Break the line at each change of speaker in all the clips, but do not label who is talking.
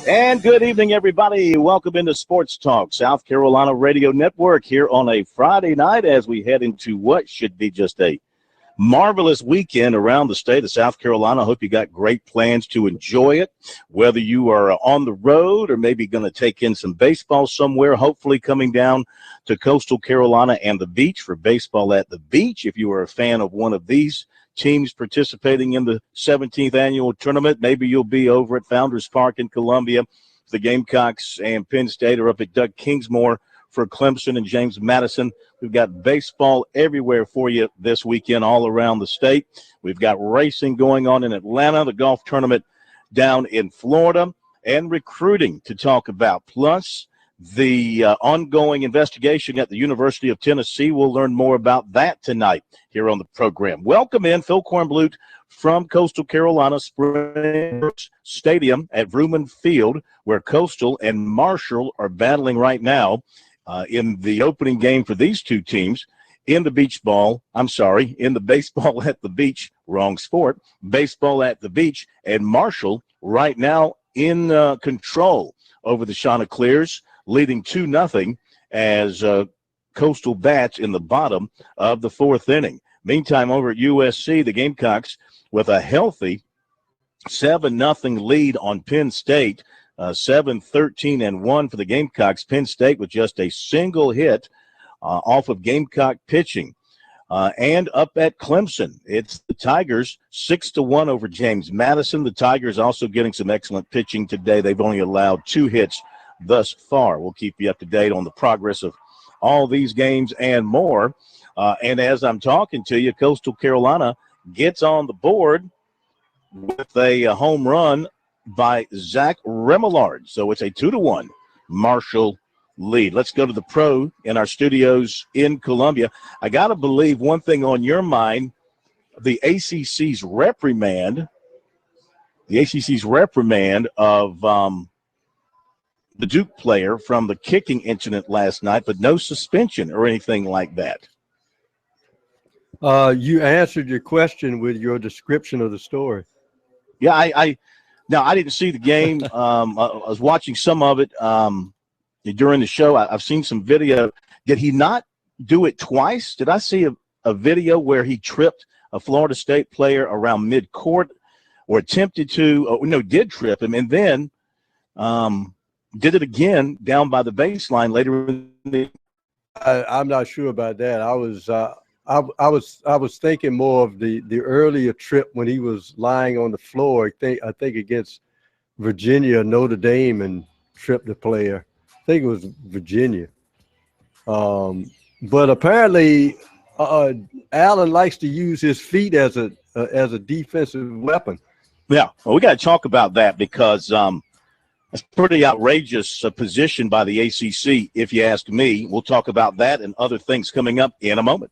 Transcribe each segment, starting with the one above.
And good evening, everybody. Welcome into Sports Talk, South Carolina Radio Network, here on a Friday night as we head into what should be just a marvelous weekend around the state of South Carolina. I hope you got great plans to enjoy it, whether you are on the road or maybe going to take in some baseball somewhere, hopefully coming down to coastal Carolina and the beach for baseball at the beach. If you are a fan of one of these teams participating in the 17th annual tournament, maybe you'll be over at Founders Park in Columbia. The Gamecocks and Penn State are up at Doug Kingsmore for Clemson and James Madison. We've got baseball everywhere for you this weekend all around the state. We've got racing going on in Atlanta, the golf tournament down in Florida, and recruiting to talk about. Plus, the ongoing investigation at the University of Tennessee. We'll learn more about that tonight here on the program. Welcome in Phil Kornblut from Coastal Carolina Springs Stadium at Vrooman Field, where Coastal and Marshall are battling right now in the opening game for these two teams in the baseball at the beach, wrong sport, baseball at the beach, and Marshall right now in control over the Chanticleers, leading 2-0 as Coastal bats in the bottom of the fourth inning. Meantime, over at USC, the Gamecocks with a healthy 7-0 lead on Penn State, 7-13-1 for the Gamecocks. Penn State with just a single hit off of Gamecock pitching. And up at Clemson, it's the Tigers 6-1 over James Madison. The Tigers also getting some excellent pitching today. They've only allowed 2 hits thus far. We'll keep you up to date on the progress of all these games and more. And as I'm talking to you, Coastal Carolina gets on the board with a home run by Zach Remillard. So it's a 2-1 Marshall lead. Let's go to the pro in our studios in Columbia. I got to believe one thing on your mind, the ACC's reprimand of the Duke player from the kicking incident last night, but no suspension or anything like that.
You answered your question with your description of the story.
Yeah, I didn't see the game. I was watching some of it during the show. I've seen some video. Did he not do it twice? Did I see a video where he tripped a Florida State player around mid-court or attempted to did trip him, and then did it again down by the baseline later in the
I'm not sure about that. I was thinking more of the earlier trip when he was lying on the floor. I think against Virginia, Notre Dame, and tripped the player. I think it was Virginia. But apparently, Allen likes to use his feet as a defensive weapon.
Yeah, well, we got to talk about that because it's pretty outrageous position by the ACC, if you ask me. We'll talk about that and other things coming up in a moment.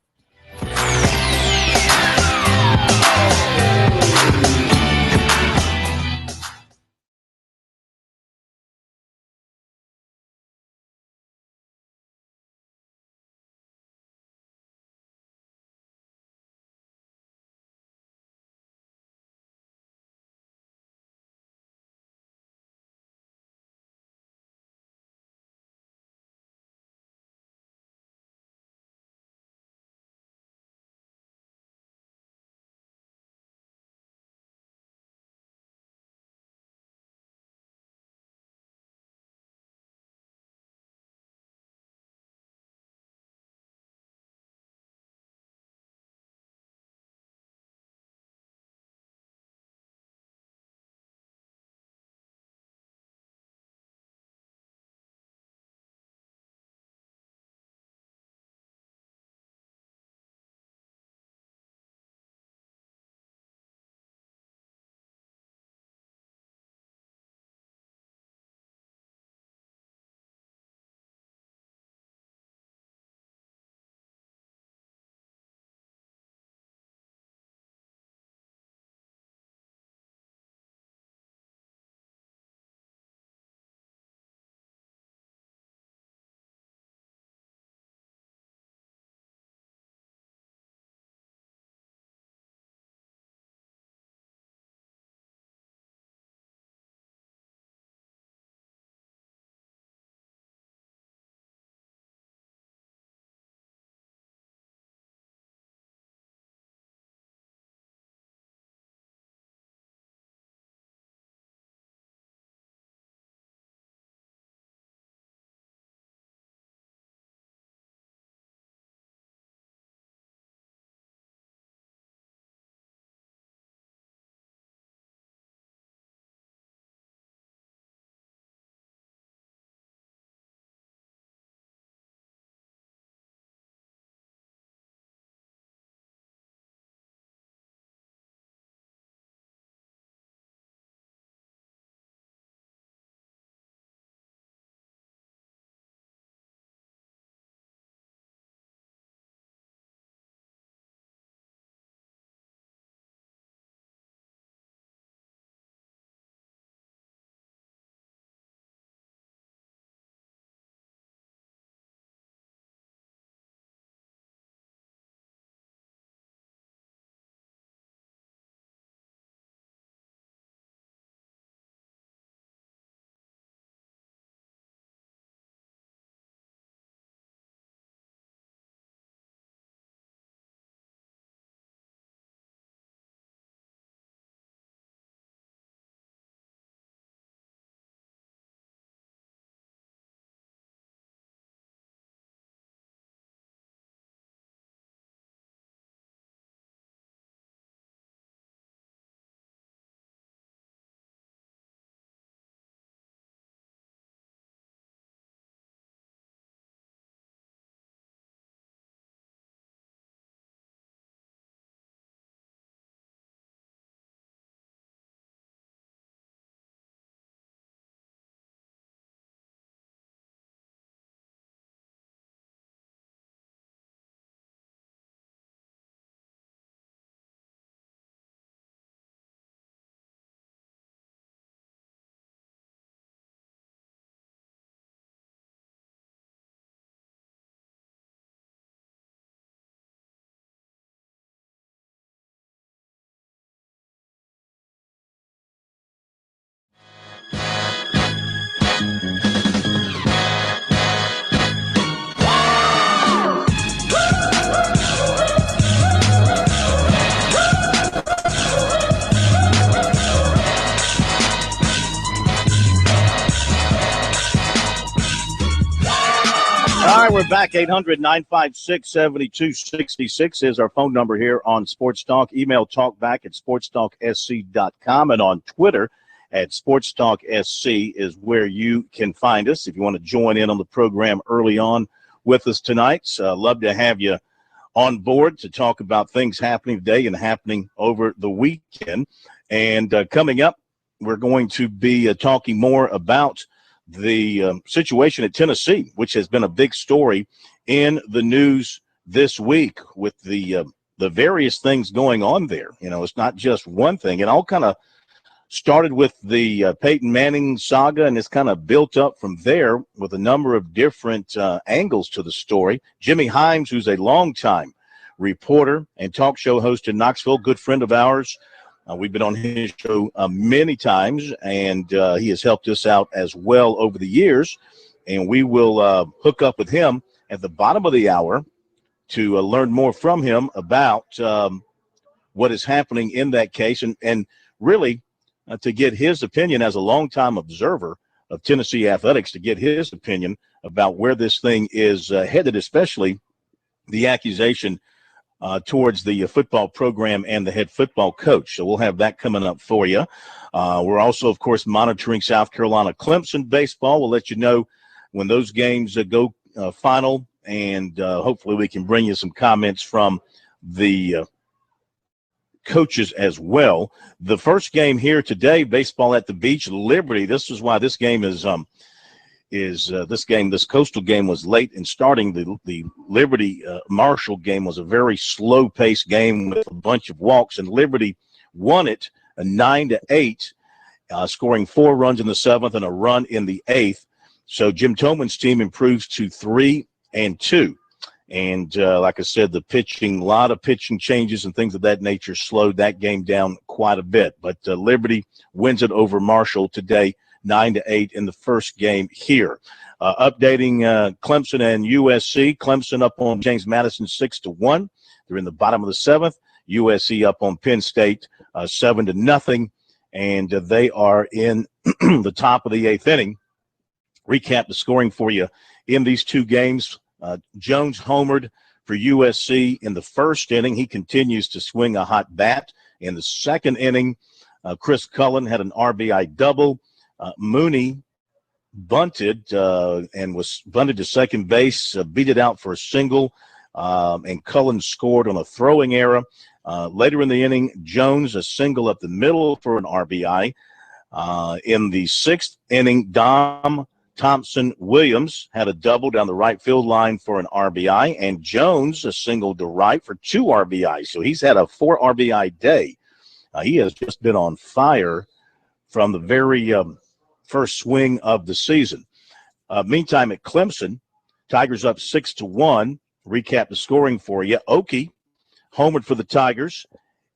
All right, we're back. 800-956-7266 is our phone number here on Sports Talk. Email talkback at sportstalksc.com, and on Twitter at sportstalksc is where you can find us if you want to join in on the program early on with us tonight. Love to have you on board to talk about things happening today and happening over the weekend. And coming up, we're going to be talking more about the situation at Tennessee, which has been a big story in the news this week with the various things going on there. You know, it's not just one thing. It all kind of started with the Peyton Manning saga, and it's kind of built up from there with a number of different angles to the story. Jimmy Himes, who's a longtime reporter and talk show host in Knoxville, good friend of ours. We've been on his show many times, and he has helped us out as well over the years. And we will hook up with him at the bottom of the hour to learn more from him about what is happening in that case, and really to get his opinion as a longtime observer of Tennessee athletics, to get his opinion about where this thing is headed, especially the accusation towards the football program and the head football coach. So we'll have that coming up for you. We're also, of course, monitoring South Carolina Clemson baseball. We'll let you know when those games go final, and hopefully we can bring you some comments from the coaches as well. The first game here today, baseball at the beach, Liberty. This is why this game is this Coastal game was late in starting. The Liberty Marshall game was a very slow-paced game with a bunch of walks, and Liberty won it 9-8, scoring 4 runs in the 7th and a run in the 8th. So Jim Toman's team improves to 3-2. And like I said, the pitching, a lot of pitching changes and things of that nature slowed that game down quite a bit. But Liberty wins it over Marshall today, 9-8 in the first game here. Updating Clemson and USC. Clemson up on James Madison 6-1. They're in the bottom of the 7th. USC up on Penn State 7-0, and they are in the top of the 8th inning. Recap the scoring for you in these two games. Jones homered for USC in the first inning. He continues to swing a hot bat. In the second inning, Chris Cullen had an RBI double. Mooney bunted and was bunted to second base, beat it out for a single, and Cullen scored on a throwing error. Later in the inning, Jones a single up the middle for an RBI. In the sixth inning, Dom Thompson-Williams had a double down the right field line for an RBI, and Jones a single to right for 2 RBIs. So he's had a 4 RBI day. He has just been on fire from the very first swing of the season. Meantime, at Clemson, Tigers up 6-1. Recap the scoring for you. Okie homered for the Tigers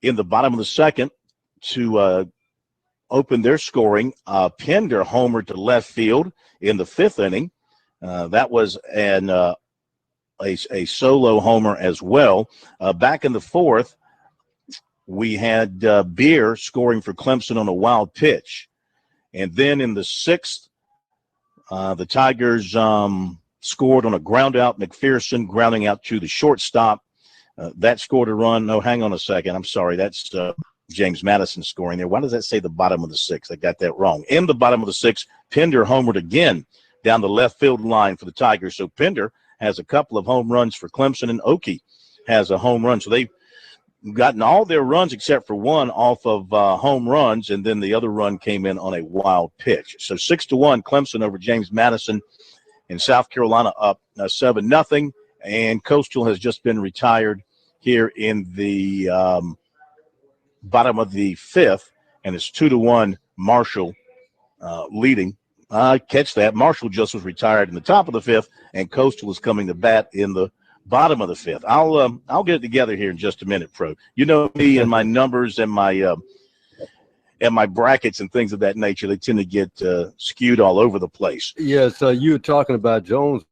in the bottom of the second to open their scoring. Pender homered to left field in the 5th inning. That was a solo homer as well. Back in the 4th, we had Beer scoring for Clemson on a wild pitch. And then in the 6th, the Tigers scored on a ground out. McPherson grounding out to the shortstop. That scored a run. No, hang on a second. I'm sorry. That's James Madison scoring there. Why does that say the bottom of the 6th? I got that wrong. In the bottom of the 6th, Pender homered again down the left field line for the Tigers. So Pender has a couple of home runs for Clemson, and Okie has a home run. So they've gotten all their runs except for one off of home runs, and then the other run came in on a wild pitch. So 6-1, Clemson over James Madison, and South Carolina up 7-0. And Coastal has just been retired here in the bottom of the 5th, and it's 2-1 Marshall leading. Catch that. Marshall just was retired in the top of the 5th, and Coastal is coming to bat in the bottom of the 5th. I'll get it together here in just a minute, Pro. You know me and my numbers and my at my brackets and things of that nature, they tend to get skewed all over the place.
Yeah, so you were talking about Jones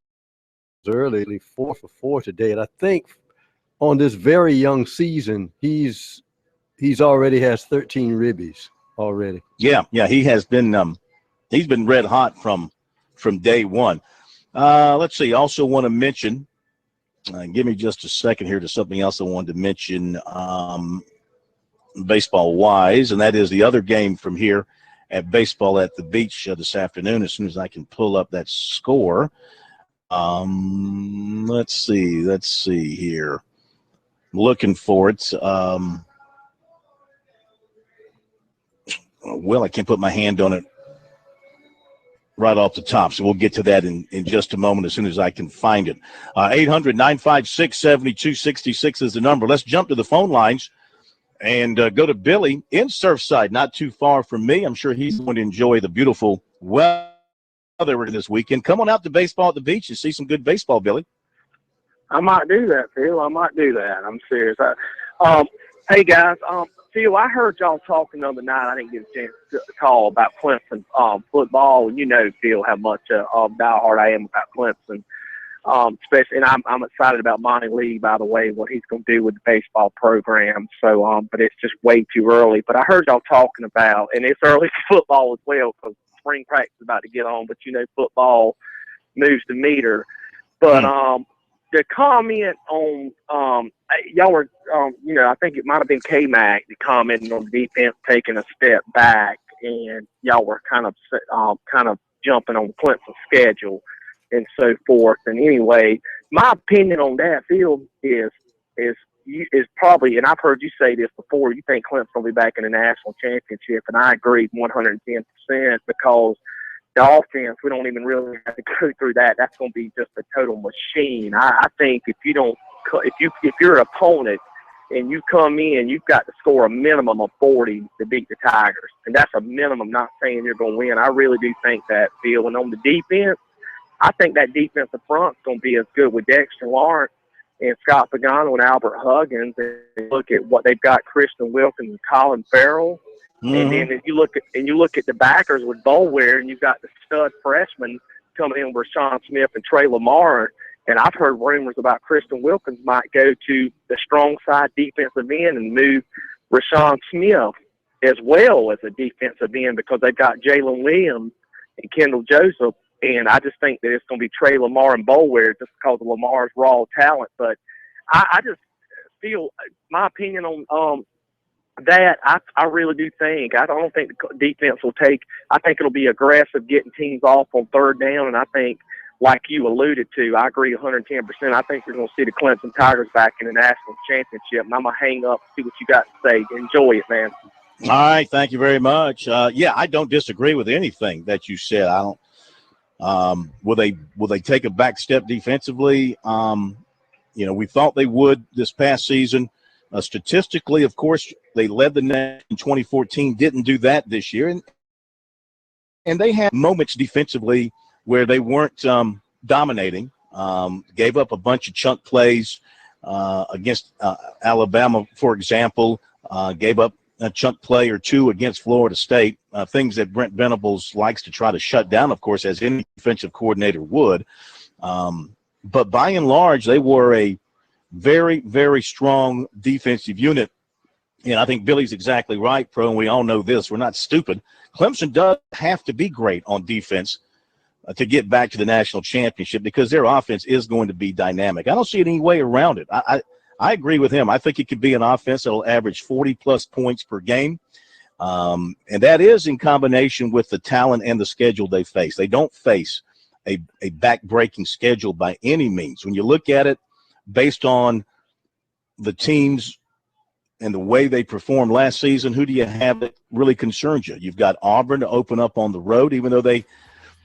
earlier, 4 for 4 today, and I think on this very young season, he's already has 13 ribbies already.
Yeah, he has been he's been red hot from day one. Let's see. Also want to mention, give me just a second here to something else I wanted to mention baseball-wise, and that is the other game from here at Baseball at the Beach this afternoon, as soon as I can pull up that score. Let's see here. Looking for it. Well, I can't put my hand on it right off the top, so we'll get to that in just a moment as soon as I can find it. 800-956-7266 is the number. Let's jump to the phone lines and go to Billy in Surfside, not too far from me. I'm sure he's going to enjoy the beautiful weather this weekend. Come on out to Baseball at the Beach and see some good baseball, Billy.
I might do that, Phil. I might do that. I'm serious. Hey, guys. Phil, I heard y'all talking the other night. I didn't get a chance to call about Clemson football. And you know, Phil, how much diehard I am about Clemson. Especially, and I'm excited about Monty Lee, by the way, what he's going to do with the baseball program. So, but it's just way too early. But I heard y'all talking about, and it's early for football as well because spring practice is about to get on. But you know, football moves the meter. But the comment on y'all were, you know, I think it might have been K-Mac that commented on the defense taking a step back, and y'all were kind of jumping on Clemson's schedule and so forth. And anyway, my opinion on that, Phil, is probably, and I've heard you say this before, you think Clemson will be back in the national championship, and I agree 110% because the offense, we don't even really have to go through that. That's going to be just a total machine. I think if you're an opponent and you come in, you've got to score a minimum of 40 to beat the Tigers, and that's a minimum. Not saying you're going to win. I really do think that, Phil. And on the defense, I think that defensive front's going to be as good with Dexter Lawrence and Scott Pagano and Albert Huggins. And look at what they've got: Christian Wilkins and Colin Farrell. And then if you look at the backers with Boulware, and you've got the stud freshmen coming in with Rashawn Smith and Trey Lamar. And I've heard rumors about Christian Wilkins might go to the strong side defensive end and move Rashawn Smith as well as a defensive end because they've got Jalen Williams and Kendall Joseph. And I just think that it's going to be Trey Lamar and Boulware just because of Lamar's raw talent. But I just feel, my opinion on that, I really do think, I don't think the defense will take, I think it'll be aggressive getting teams off on third down. And I think, like you alluded to, I agree 110%. I think we're going to see the Clemson Tigers back in the national championship. And I'm going to hang up and see what you got to say. Enjoy it, man.
All right. Thank you very much. Yeah, I don't disagree with anything that you said. I don't. Will they take a back step defensively? We thought they would this past season. Statistically, of course, they led the net in 2014, didn't do that this year. And they had moments defensively where they weren't dominating, gave up a bunch of chunk plays against Alabama, for example, gave up a chunk play or two against Florida State, things that Brent Venables likes to try to shut down, of course, as any defensive coordinator would. But by and large, they were a very, very strong defensive unit. And I think Billy's exactly right, Pro, and we all know this. We're not stupid. Clemson does have to be great on defense to get back to the national championship because their offense is going to be dynamic. I don't see any way around it. I agree with him. I think it could be an offense that will average 40-plus points per game, and that is in combination with the talent and the schedule they face. They don't face a back-breaking schedule by any means. When you look at it based on the teams and the way they performed last season, who do you have that really concerns you? You've got Auburn to open up on the road, even though they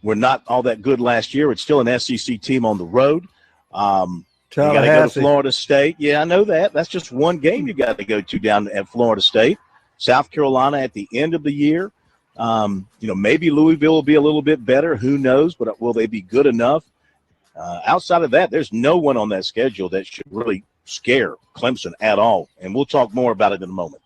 were not all that good last year. It's still an SEC team on the road. You got to go to Florida State. Yeah, I know that. That's just one game you got to go to down at Florida State. South Carolina at the end of the year. Maybe Louisville will be a little bit better. Who knows? But will they be good enough? Outside of that, there's no one on that schedule that should really scare Clemson at all. And we'll talk more about it in a moment.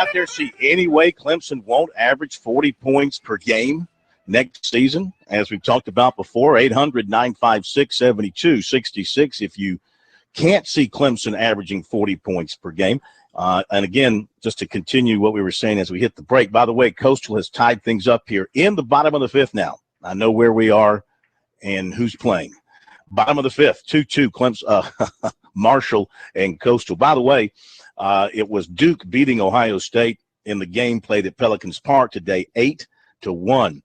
out there see any way Clemson won't average 40 points per game next season? As we've talked about before, 800-956-7266 if you can't see Clemson averaging 40 points per game. And again, just to continue what we were saying as we hit the break, by the way, Coastal has tied things up here in the bottom of the fifth now. I know where we are and who's playing. Bottom of the fifth, 2-2, Clemson, Marshall and Coastal. By the way, it was Duke beating Ohio State in the game played at Pelicans Park today, 8-1.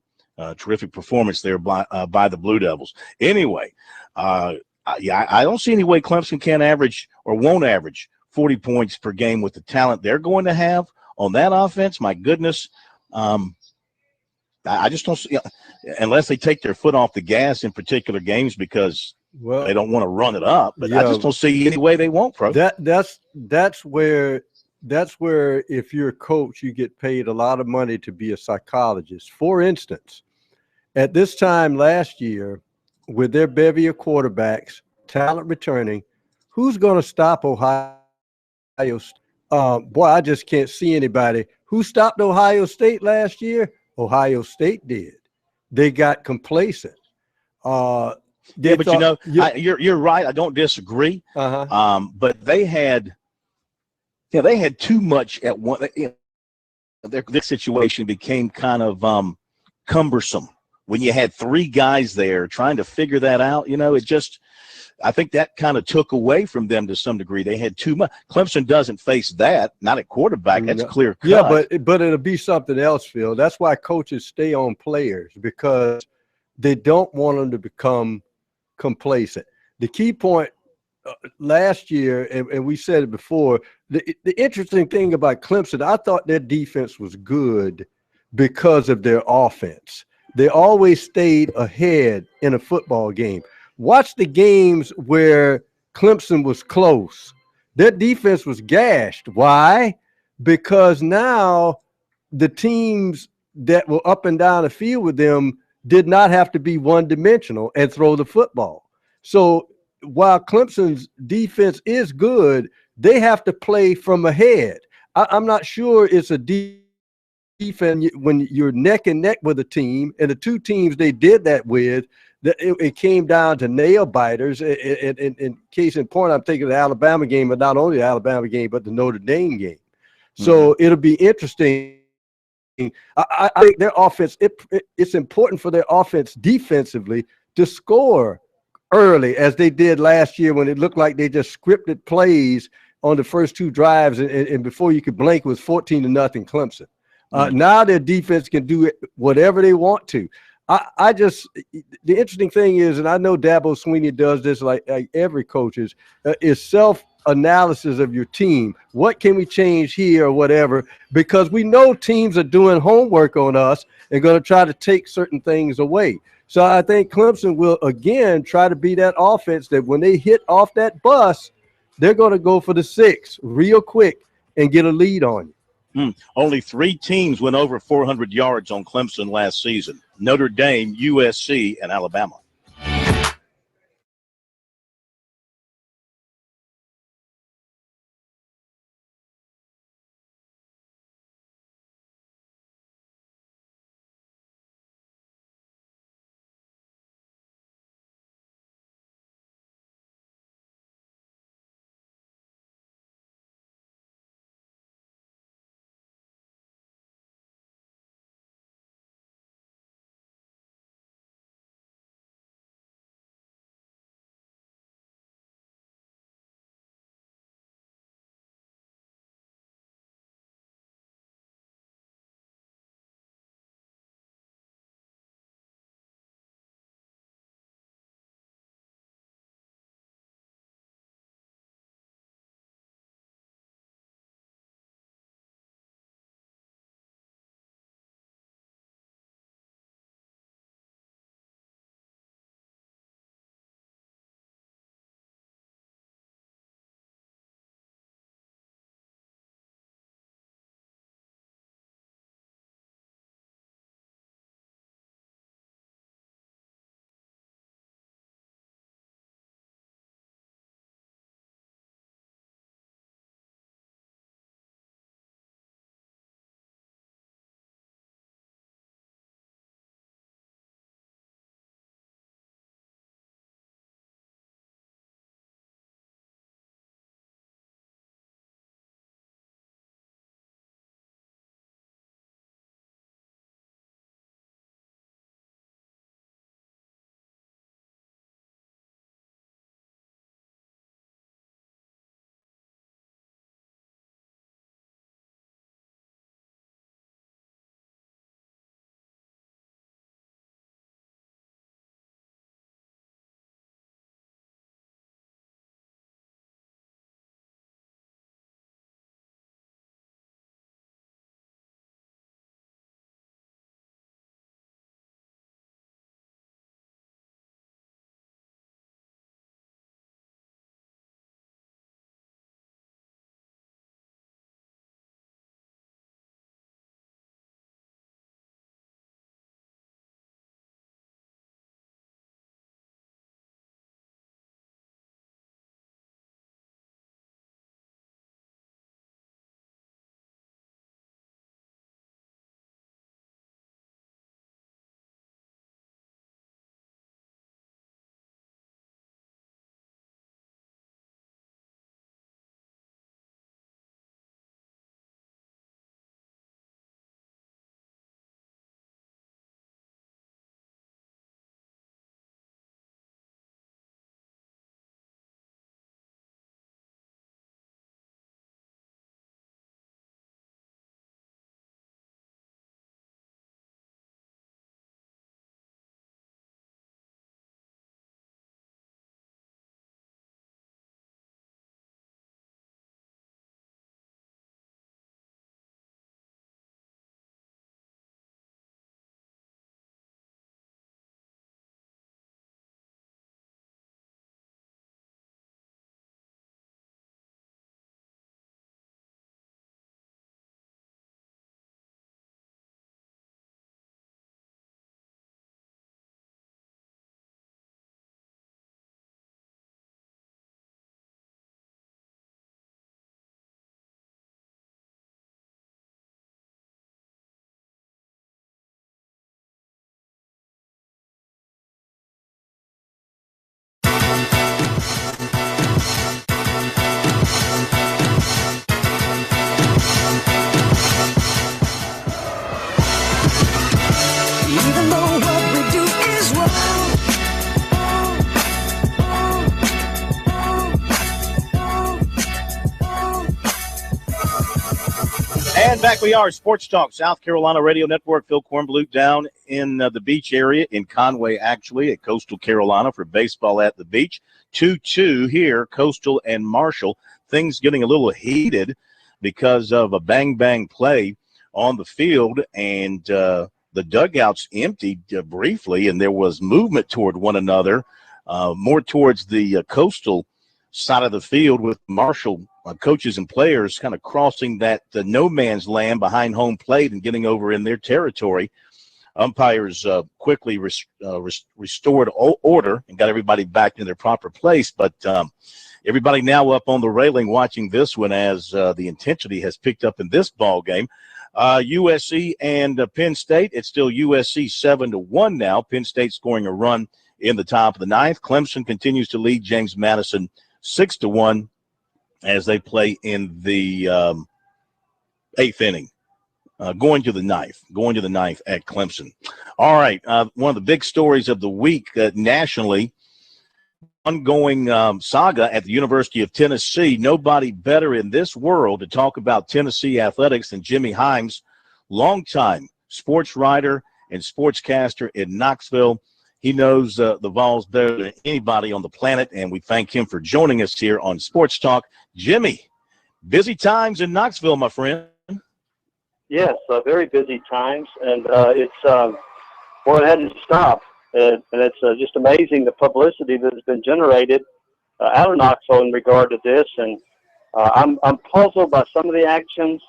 Terrific performance there by the Blue Devils. Anyway, I don't see any way Clemson can average or won't average 40 points per game with the talent they're going to have on that offense. My goodness. I just don't see, unless they take their foot off the gas in particular games because they don't want to run it up. But I just don't see any way they won't, Pro.
That's where if you're a coach, you get paid a lot of money to be a psychologist. For instance, at this time last year, with their bevy of quarterbacks, talent returning, who's going to stop Ohio State? Boy, I just can't see anybody. Who stopped Ohio State last year? Ohio State did. They got complacent. But
you're right. I don't disagree. But they had too much at one. Their situation became kind of cumbersome when you had three guys there trying to figure that out. I think that kind of took away from them to some degree. They had too much. Clemson doesn't face that, not at quarterback. That's clear cut.
Yeah, but it'll be something else, Phil. That's why coaches stay on players, because they don't want them to become complacent. The key point last year, and we said it before, the interesting thing about Clemson, I thought their defense was good because of their offense. They always stayed ahead in a football game. Watch the games where Clemson was close. Their defense was gashed. Why? Because now the teams that were up and down the field with them did not have to be one-dimensional and throw the football. So while Clemson's defense is good, they have to play from ahead. I'm not sure it's a defense when you're neck and neck with a team, and the two teams they did that with, it came down to nail biters. In case in point, I'm thinking of the Alabama game, but not only the Alabama game, but the Notre Dame game. So it'll be interesting. I think their offense, it's important for their offense defensively to score early, as they did last year when it looked like they just scripted plays on the first two drives, and before you could blink, it was 14-0 Clemson. Now their defense can do whatever they want to. The interesting thing is, and I know Dabo Swinney does this like every coach is self-analysis of your team. What can we change here or whatever? Because we know teams are doing homework on us and going to try to take certain things away. So I think Clemson will, again, try to be that offense that when they hit off that bus, they're going to go for the 6 real quick and get a lead on you.
Only 3 teams went over 400 yards on Clemson last season: Notre Dame, USC, and Alabama. And back we are, Sports Talk, South Carolina Radio Network. Phil Kornblut down in the beach area in Conway, actually, at Coastal Carolina for baseball at the beach. 2-2 here, Coastal and Marshall. Things getting a little heated because of a bang-bang play on the field, and the dugouts emptied briefly, and there was movement toward one another, more towards the Coastal side of the field with Marshall coaches and players kind of crossing that no man's land behind home plate and getting over in their territory. Umpires quickly restored order and got everybody back in their proper place. But everybody now up on the railing watching this one as the intensity has picked up in this ball game. USC and Penn State, it's still USC 7-1 now. Penn State scoring a run in the top of the ninth. Clemson continues to lead James Madison 6-1 as they play in the eighth inning. Going to the ninth at Clemson. All right, one of the big stories of the week nationally, ongoing saga at the University of Tennessee. Nobody better in this world to talk about Tennessee athletics than Jimmy Himes, longtime sports writer and sportscaster in Knoxville. He knows the Vols better than anybody on the planet, and we thank him for joining us here on Sports Talk. Jimmy, busy times in Knoxville, my friend.
Yes, very busy times, and it hadn't stopped, and it's just amazing the publicity that has been generated out of Knoxville in regard to this, and I'm puzzled by some of the actions.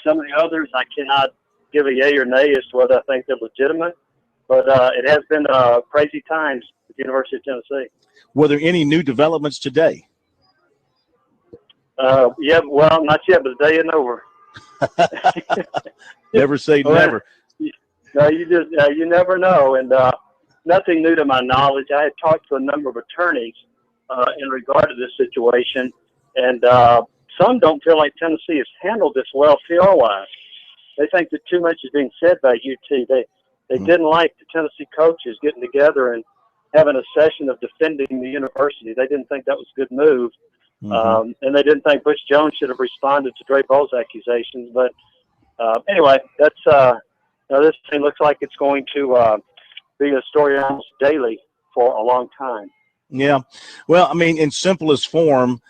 Some of the others I cannot give a yay or nay as to whether I think they're legitimate, but it has been crazy times at the University of Tennessee.
Were there any new developments today?
Yeah, well, not yet, but the day isn't over.
Never say never.
No, you never know, and nothing new to my knowledge. I had talked to a number of attorneys in regard to this situation, and some don't feel like Tennessee has handled this well PR-wise. They think that too much is being said by UT. They didn't like the Tennessee coaches getting together and having a session of defending the university. They didn't think that was a good move. And they didn't think Butch Jones should have responded to Dre Bowles' accusations. But anyway, that's this thing looks like it's going to be a story almost daily for a long time.
Yeah. Well, I mean, in simplest form,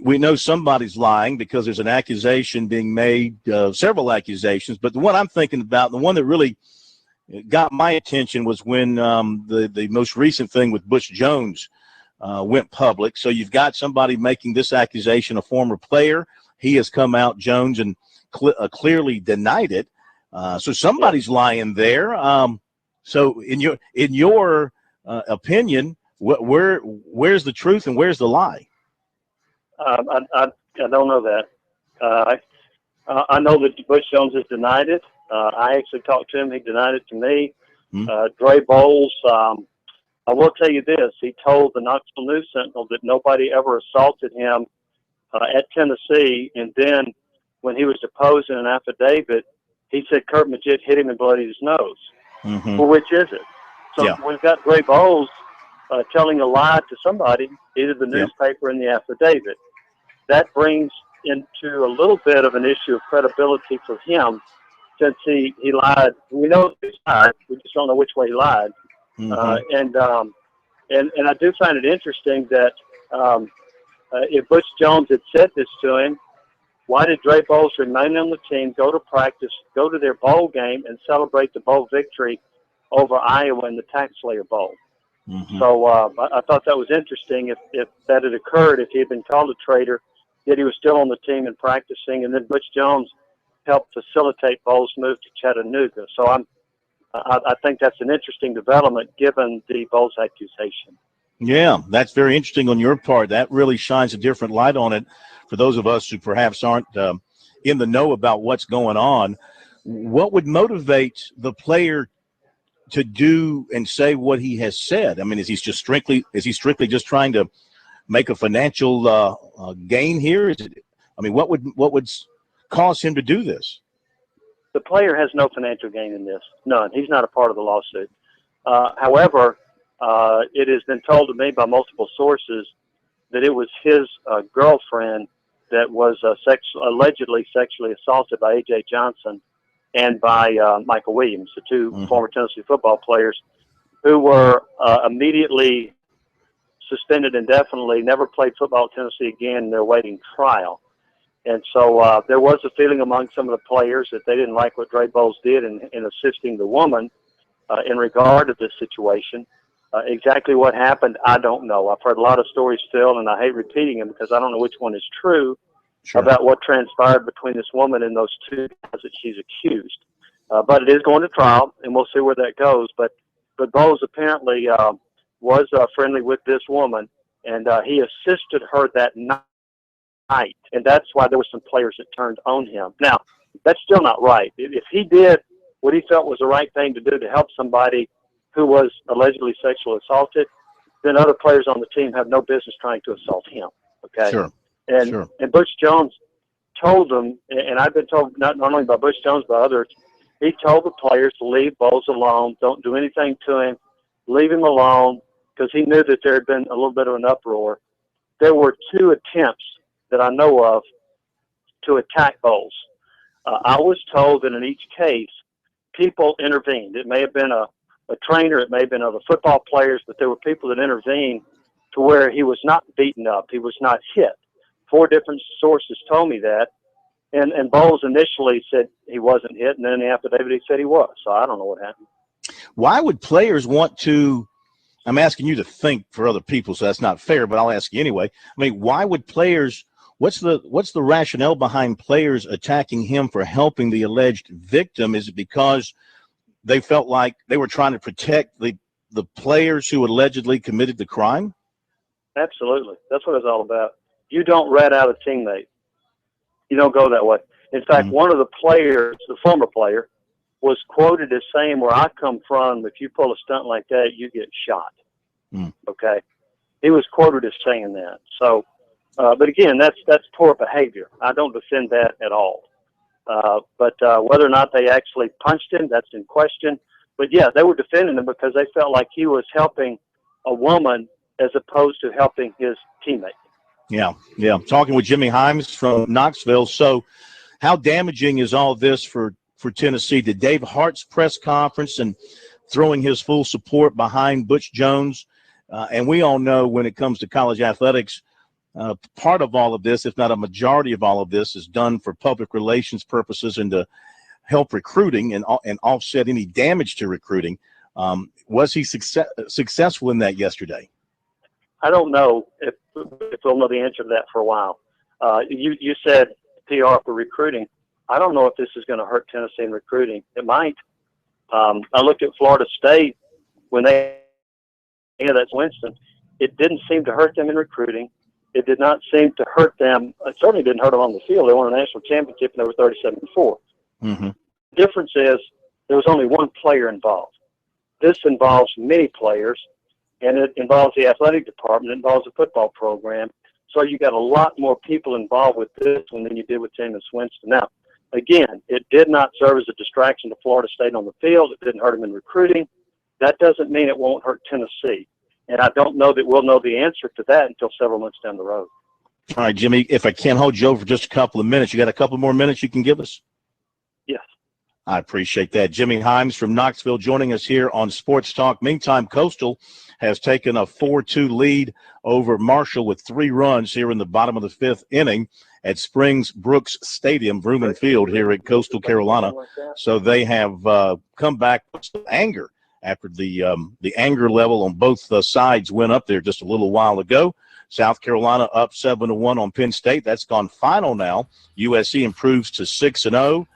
we know somebody's lying because there's an accusation being made, several accusations. But the one I'm thinking about, the one that really got my attention was when the most recent thing with Butch Jones went public. So you've got somebody making this accusation, a former player. He has come out, Jones, and clearly denied it. So somebody's lying there. So in your opinion, where's the truth and where's the lie?
I don't know that. I know that Butch Jones has denied it. I actually talked to him. He denied it to me. Dre Bowles, I will tell you this. He told the Knoxville News Sentinel that nobody ever assaulted him at Tennessee. And then when he was deposed in an affidavit, he said Kurt Magid hit him and bloodied his nose. Well, which is it? So we've got Dre Bowles telling a lie to somebody, either the newspaper and the affidavit. That brings into a little bit of an issue of credibility for him, since he lied. We know he lied. We just don't know which way he lied. And I do find it interesting that if Butch Jones had said this to him, why did Dre Bowles remain on the team, go to practice, go to their bowl game, and celebrate the bowl victory over Iowa in the Tax Slayer Bowl? So I thought that was interesting. If that had occurred, if he had been called a traitor, yet he was still on the team and practicing, and then Butch Jones helped facilitate Bowles' move to Chattanooga. So I think that's an interesting development given the Bowles accusation.
Yeah, that's very interesting on your part. That really shines a different light on it for those of us who perhaps aren't in the know about what's going on. What would motivate the player to do and say what he has said? I mean, is he strictly just trying to make a financial gain here? What would cause him to do this?
The player has no financial gain in this. None. He's not a part of the lawsuit. However, it has been told to me by multiple sources that it was his girlfriend that was allegedly sexually assaulted by A.J. Johnson and by Michael Williams, the two former Tennessee football players, who were immediately suspended indefinitely, never played football at Tennessee again, and they're awaiting trial. And so there was a feeling among some of the players that they didn't like what Dre Bowles did in assisting the woman in regard to this situation. Exactly what happened, I don't know. I've heard a lot of stories, Phil, and I hate repeating them because I don't know which one is true about what transpired between this woman and those two guys that she's accused. But it is going to trial, and we'll see where that goes. But Bowles apparently was friendly with this woman, and he assisted her that night, and that's why there were some players that turned on him. Now, that's still not right. If he did what he felt was the right thing to do to help somebody who was allegedly sexually assaulted, then other players on the team have no business trying to assault him. Okay.
Sure.
And Butch Jones told them, and I've been told not only by Butch Jones, but others, he told the players to leave Bowles alone. Don't do anything to him. Leave him alone, because he knew that there had been a little bit of an uproar. There were 2 attempts that I know of to attack Bowles. I was told that in each case, people intervened. It may have been a trainer, it may have been other football players, but there were people that intervened to where he was not beaten up, he was not hit. 4 different sources told me that, and Bowles initially said he wasn't hit, and then in the affidavit he said he was. So I don't know what happened.
Why would players want to? I'm asking you to think for other people, so that's not fair, but I'll ask you anyway. I mean, why would players? What's the rationale behind players attacking him for helping the alleged victim? Is it because they felt like they were trying to protect the players who allegedly committed the crime?
Absolutely. That's what it's all about. You don't rat out a teammate. You don't go that way. In fact, one of the players, the former player, was quoted as saying, "Where I come from, if you pull a stunt like that, you get shot." Okay? He was quoted as saying that. So, but again, that's poor behavior. I don't defend that at all. But whether or not they actually punched him, that's in question. But yeah, they were defending him because they felt like he was helping a woman as opposed to helping his teammate.
Yeah. Talking with Jimmy Hyams from Knoxville. So how damaging is all this for Tennessee? Did Dave Hart's press conference and throwing his full support behind Butch Jones, and we all know when it comes to college athletics, part of all of this, if not a majority of all of this, is done for public relations purposes and to help recruiting and offset any damage to recruiting. Was he successful in that yesterday?
I don't know if we'll know the answer to that for a while. You said PR for recruiting. I don't know if this is going to hurt Tennessee in recruiting. It might. I looked at Florida State when that's Winston. It didn't seem to hurt them in recruiting. It did not seem to hurt them. It certainly didn't hurt them on the field. They won a national championship and they were 37-4. The difference is there was only one player involved. This involves many players, and it involves the athletic department. It involves the football program. So you got a lot more people involved with this one than you did with Jameis Winston. Now, again, it did not serve as a distraction to Florida State on the field. It didn't hurt them in recruiting. That doesn't mean it won't hurt Tennessee. And I don't know that we'll know the answer to that until several months down the road.
All right, Jimmy, if I can hold you over for just a couple of minutes, you got a couple more minutes you can give us?
Yes.
I appreciate that. Jimmy Hyams from Knoxville joining us here on Sports Talk. Meantime, Coastal has taken a 4-2 lead over Marshall with 3 runs here in the bottom of the 5th inning at Springs Brooks Stadium, Vrooman Field here at Coastal Carolina. So they have come back with some anger after the anger level on both sides went up there just a little while ago. South Carolina up 7-1 on Penn State. That's gone final now. USC improves to 6-0.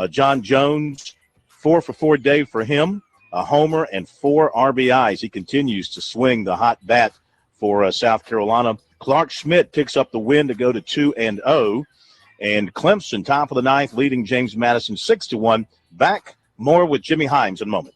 John Jones, 4-for-4 day for him, a homer and 4 RBIs. He continues to swing the hot bat for South Carolina. Clark Schmidt picks up the win to go to 2-0. And Clemson, top of the 9th, leading James Madison 6-1. Back more with Jimmy Hyams in a moment.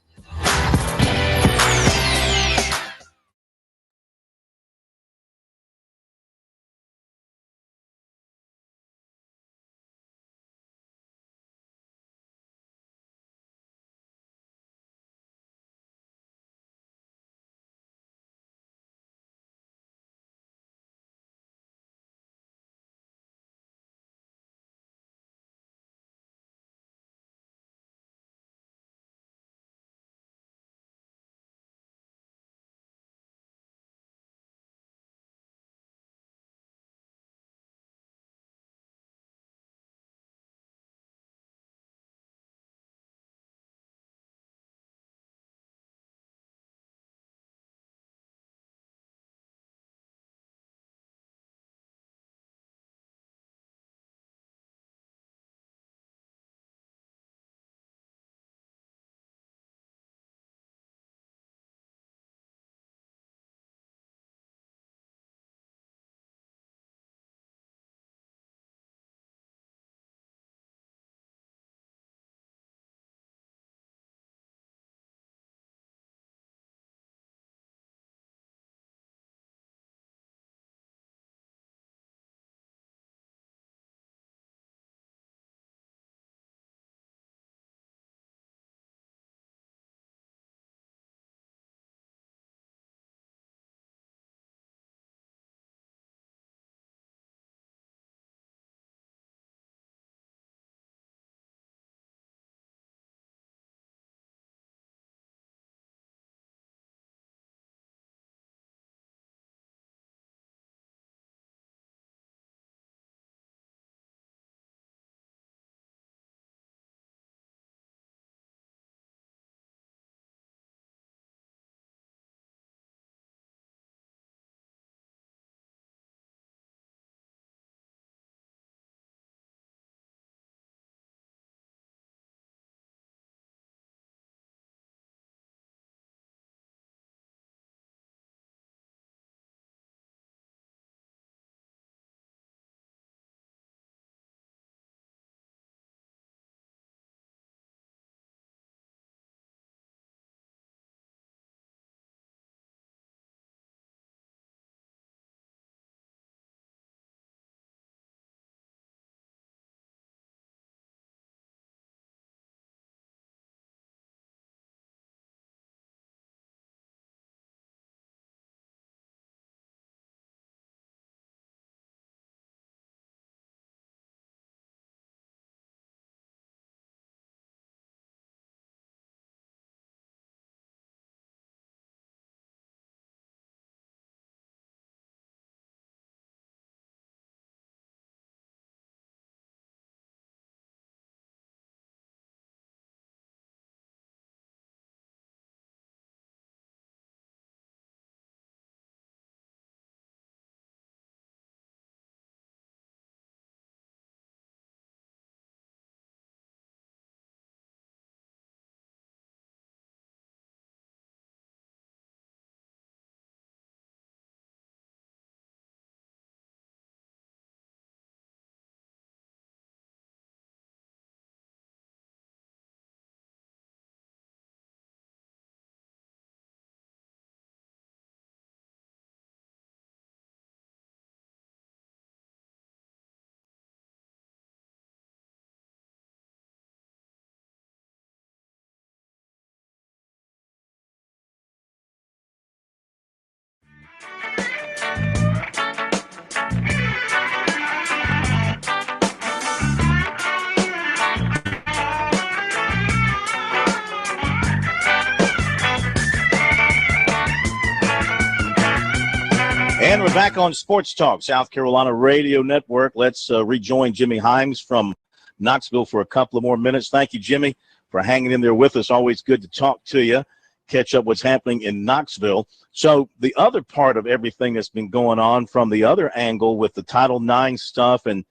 And we're back on Sports Talk, South Carolina Radio Network. Let's rejoin Jimmy Hyams from Knoxville for a couple of more minutes. Thank you, Jimmy, for hanging in there with us. Always good to talk to you, catch up what's happening in Knoxville. So the other part of everything that's been going on from the other angle with the Title IX stuff and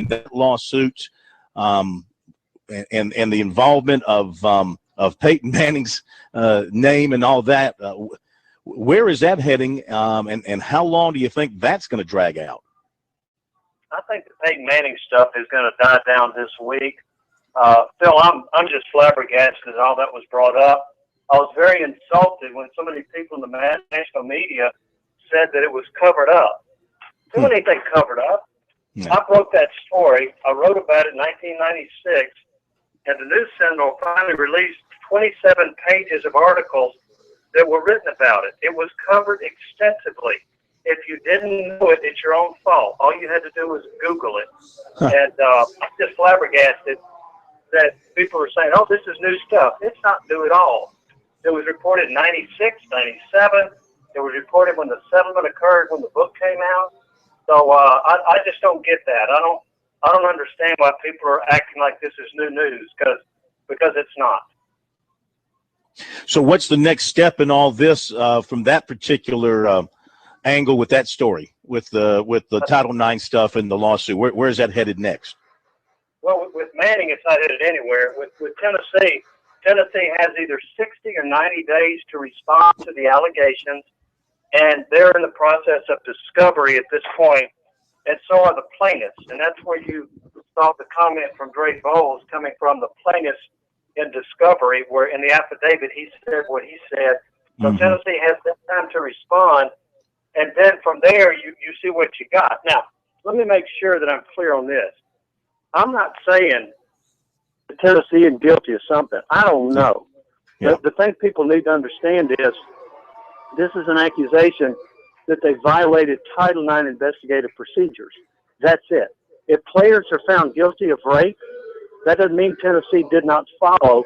that lawsuit and the involvement of Peyton Manning's name and all that, where is that heading, and how long do you think that's going to drag out?
I think the Peyton Manning stuff is going to die down this week. Phil, I'm just flabbergasted at all that was brought up. I was very insulted when so many people in the national media said that it was covered up. There wasn't anything covered up.
No.
I broke that story. I wrote about it in 1996, and the News Sentinel finally released 27 pages of articles that were written about it. It was covered extensively. If you didn't know it, it's your own fault. All you had to do was Google it. And I'm just flabbergasted that people are saying, oh, this is new stuff. It's not new at all. It was reported in 96, 97. It was reported when the settlement occurred, when the book came out. So I just don't get that. I don't understand why people are acting like this is new news, because it's not.
So what's the next step in all this from that particular angle with that story, with the Title IX stuff and the lawsuit? Where is that headed next?
Well, with Manning, it's not headed anywhere. With Tennessee has either 60 or 90 days to respond to the allegations, and they're in the process of discovery at this point, and so are the plaintiffs. And that's where you saw the comment from Dre Bowles coming from the plaintiffs in discovery, where in the affidavit he said what he said. So Tennessee has that time to respond, and then from there you see what you got. Now, let me make sure that I'm clear on this. I'm not saying that Tennessee is guilty of something. I don't know.
Yeah.
The thing people need to understand is this is an accusation that they violated Title IX investigative procedures. That's it. If players are found guilty of rape, that doesn't mean Tennessee did not follow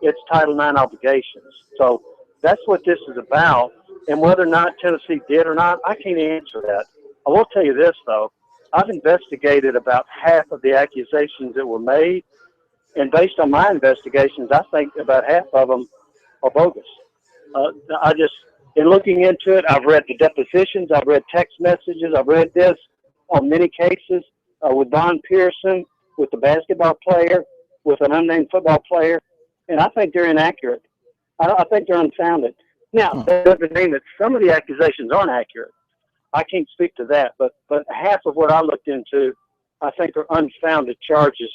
its Title IX obligations. So that's what this is about. And whether or not Tennessee did or not, I can't answer that. I will tell you this, though. I've investigated about half of the accusations that were made. And based on my investigations, I think about half of them are bogus. In looking into it, I've read the depositions, I've read text messages, I've read this on many cases with Don Pearson, with the basketball player, with an unnamed football player, and I think they're inaccurate. I think they're unfounded. Now, that doesn't mean that some of the accusations aren't accurate. I can't speak to that, but half of what I looked into, I think are unfounded charges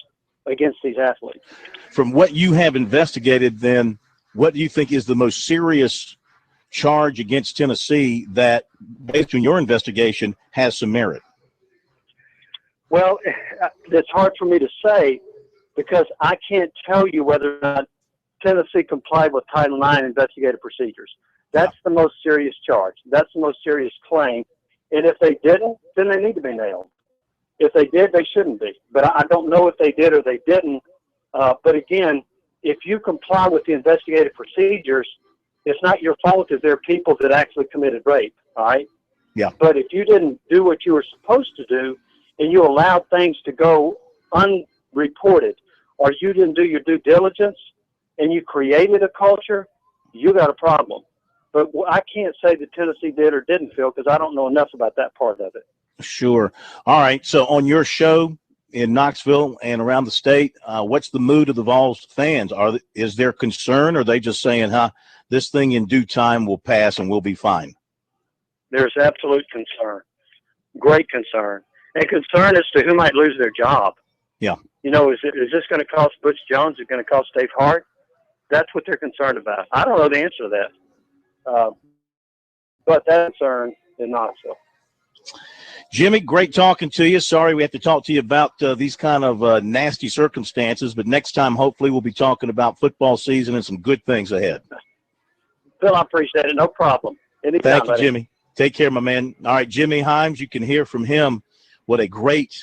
against these athletes.
From what you have investigated, then, what do you think is the most serious charge against Tennessee that, based on your investigation, has some merit?
Well, it's hard for me to say because I can't tell you whether or not Tennessee complied with Title IX investigative procedures. That's the most serious charge. That's the most serious claim. And if they didn't, then they need to be nailed. If they did, they shouldn't be. But I don't know if they did or they didn't. But again, if you comply with the investigative procedures, it's not your fault if there are people that actually committed rape, all right?
Yeah.
But if you didn't do what you were supposed to do and you allowed things to go unreported, or you didn't do your due diligence and you created a culture, you got a problem. But I can't say that Tennessee did or didn't, Phil, because I don't know enough about that part of it.
Sure. All right. So on your show in Knoxville and around the state, what's the mood of the Vols fans? Is there concern, or are they just saying, this thing in due time will pass and we'll be fine?
There's absolute concern, great concern, and concern as to who might lose their job.
Yeah.
You know, is this going to cost Butch Jones? Is it going to cost Dave Hart? That's what they're concerned about. I don't know the answer to that. But that concern in Knoxville.
Jimmy, great talking to you. Sorry we have to talk to you about these kind of nasty circumstances, but next time hopefully we'll be talking about football season and some good things ahead.
Phil, I appreciate it. No problem. Anytime,
Thank you,
buddy.
Jimmy. Take care, my man. All right, Jimmy Hyams, you can hear from him what a great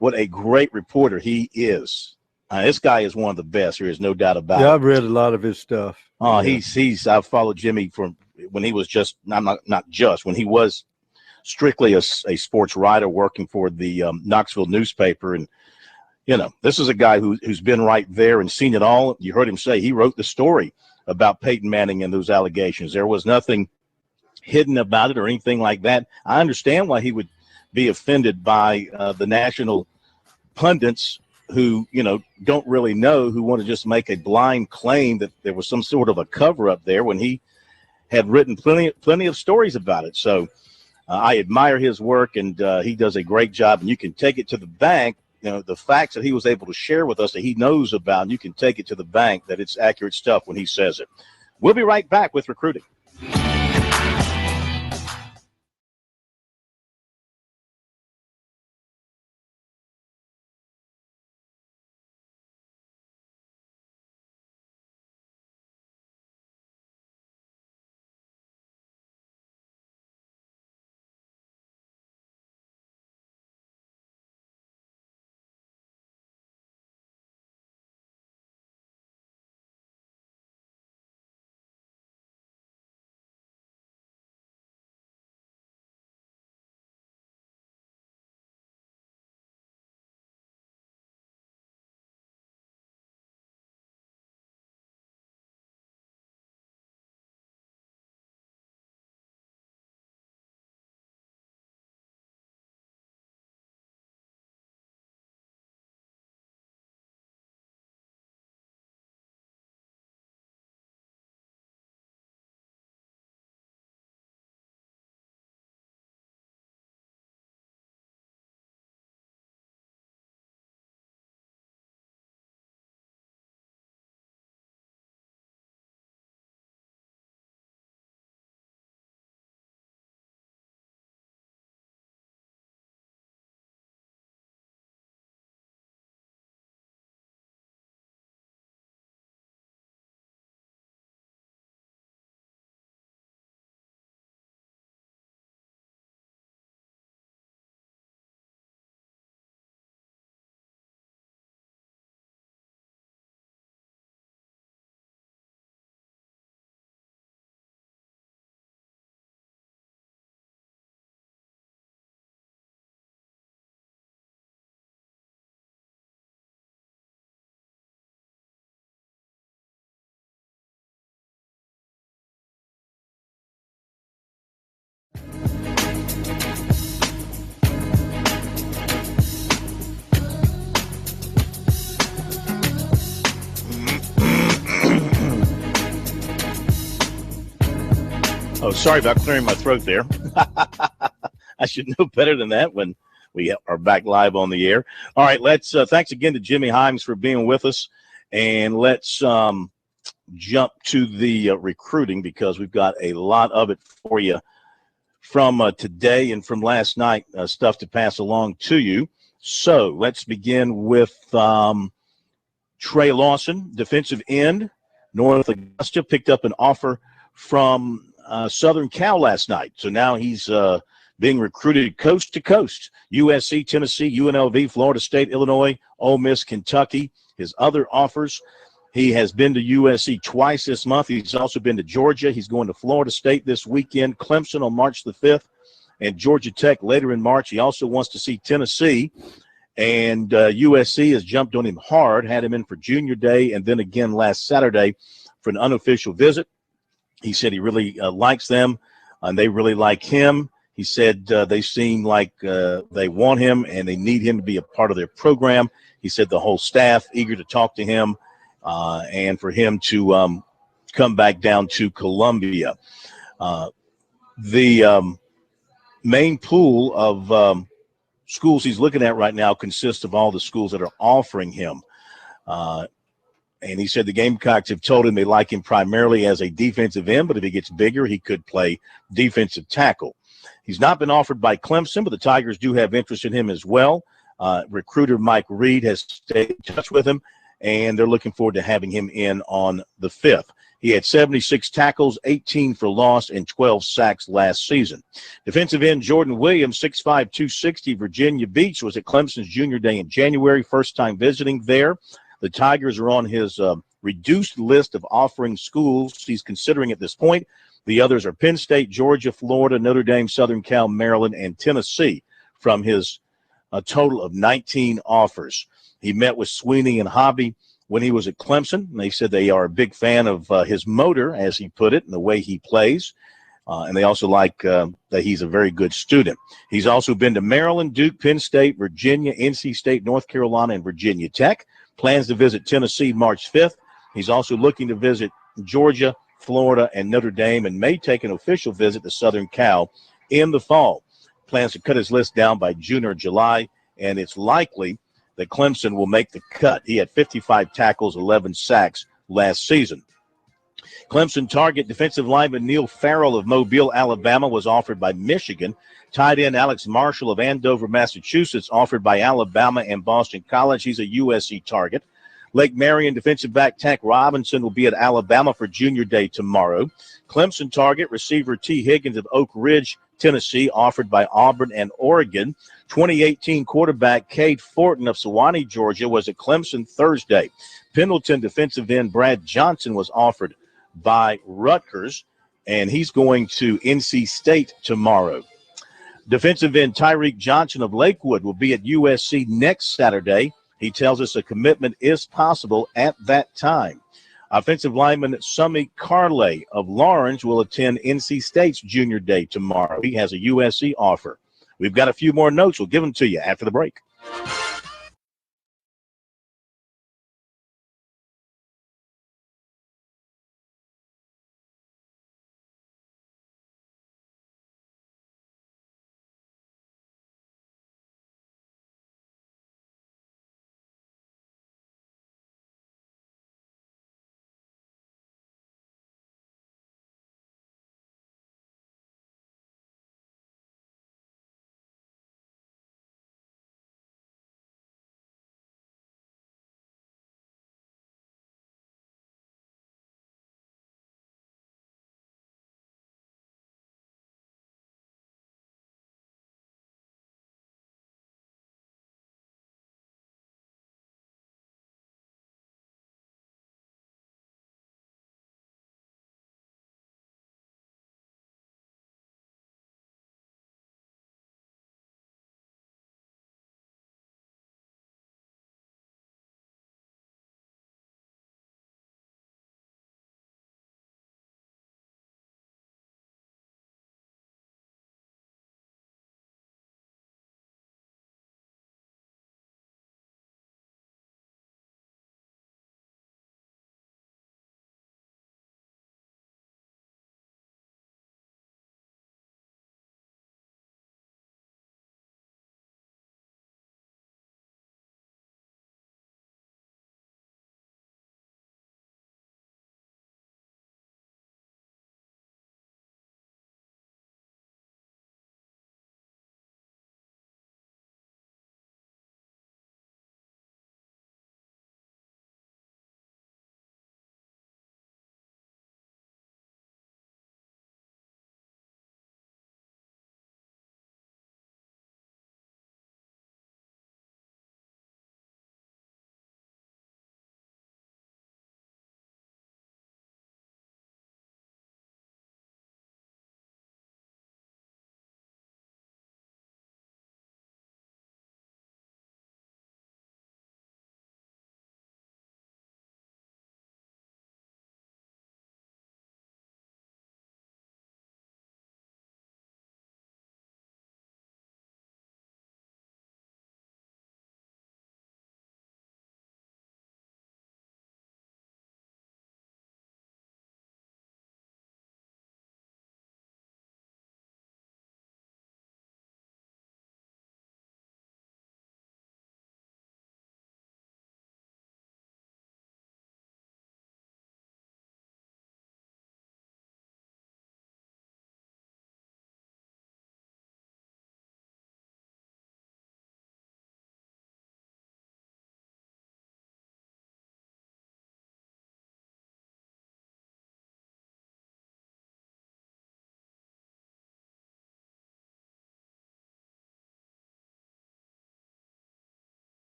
reporter he is. This guy is one of the best. There is no doubt about it.
Yeah, I've read a lot of his stuff.
Oh, yeah. I've followed Jimmy from when he was just, not just, when he was strictly a sports writer working for the Knoxville newspaper. And, you know, this is a guy who's been right there and seen it all. You heard him say he wrote the story about Peyton Manning and those allegations. There was nothing hidden about it or anything like that. I understand why he would be offended by the national pundits who, you know, don't really know, who want to just make a blind claim that there was some sort of a cover-up there when he had written plenty of stories about it. So I admire his work, and he does a great job, and you can take it to the bank. You know, the facts that he was able to share with us that he knows about, you can take it to the bank that it's accurate stuff when he says it. We'll be right back with recruiting. Oh, sorry about clearing my throat there. I should know better than that when we are back live on the air. All right, let's thanks again to Jimmy Hyams for being with us, and let's jump to the recruiting, because we've got a lot of it for you from today and from last night, stuff to pass along to you. So let's begin with Trey Lawson, defensive end, North Augusta, picked up an offer from Southern Cal last night. So now he's being recruited coast to coast. USC, Tennessee, UNLV, Florida State, Illinois, Ole Miss, Kentucky. His other offers, he has been to USC twice this month. He's also been to Georgia. He's going to Florida State this weekend, Clemson on March the 5th, and Georgia Tech later in March. He also wants to see Tennessee, and USC has jumped on him hard, had him in for Junior Day, and then again last Saturday for an unofficial visit. He said he really likes them, and they really like him. He said they seem like they want him and they need him to be a part of their program. He said the whole staff eager to talk to him and for him to come back down to Columbia. The main pool of schools he's looking at right now consists of all the schools that are offering him. And he said the Gamecocks have told him they like him primarily as a defensive end, but if he gets bigger, he could play defensive tackle. He's not been offered by Clemson, but the Tigers do have interest in him as well. Recruiter Mike Reed has stayed in touch with him, and they're looking forward to having him in on the 5th. He had 76 tackles, 18 for loss, and 12 sacks last season. Defensive end Jordan Williams, 6'5", 260, Virginia Beach, was at Clemson's Junior Day in January, first time visiting there. The Tigers are on his reduced list of offering schools he's considering at this point. The others are Penn State, Georgia, Florida, Notre Dame, Southern Cal, Maryland, and Tennessee from his total of 19 offers. He met with Sweeney and Hobby when he was at Clemson, and they said they are a big fan of his motor, as he put it, and the way he plays. And they also like that he's a very good student. He's also been to Maryland, Duke, Penn State, Virginia, NC State, North Carolina, and Virginia Tech. Plans to visit Tennessee March 5th. He's also looking to visit Georgia, Florida, and Notre Dame, and may take an official visit to Southern Cal in the fall. Plans to cut his list down by June or July, and it's likely that Clemson will make the cut. He had 55 tackles, 11 sacks last season. Clemson target defensive lineman Neil Farrell of Mobile, Alabama, was offered by Michigan. Tight end Alex Marshall of Andover, Massachusetts, offered by Alabama and Boston College. He's a USC target. Lake Marion defensive back Tank Robinson will be at Alabama for Junior Day tomorrow. Clemson target receiver T. Higgins of Oak Ridge, Tennessee, offered by Auburn and Oregon. 2018 quarterback Cade Fortin of Sewanee, Georgia, was at Clemson Thursday. Pendleton defensive end Brad Johnson was offered by Rutgers, and he's going to NC State tomorrow. Defensive end Tyreek Johnson of Lakewood will be at USC next Saturday. He tells us a commitment is possible at that time. Offensive lineman Sumi Carley of Lawrence will attend NC State's Junior Day tomorrow. He has a USC offer. We've got a few more notes. We'll give them to you after the break.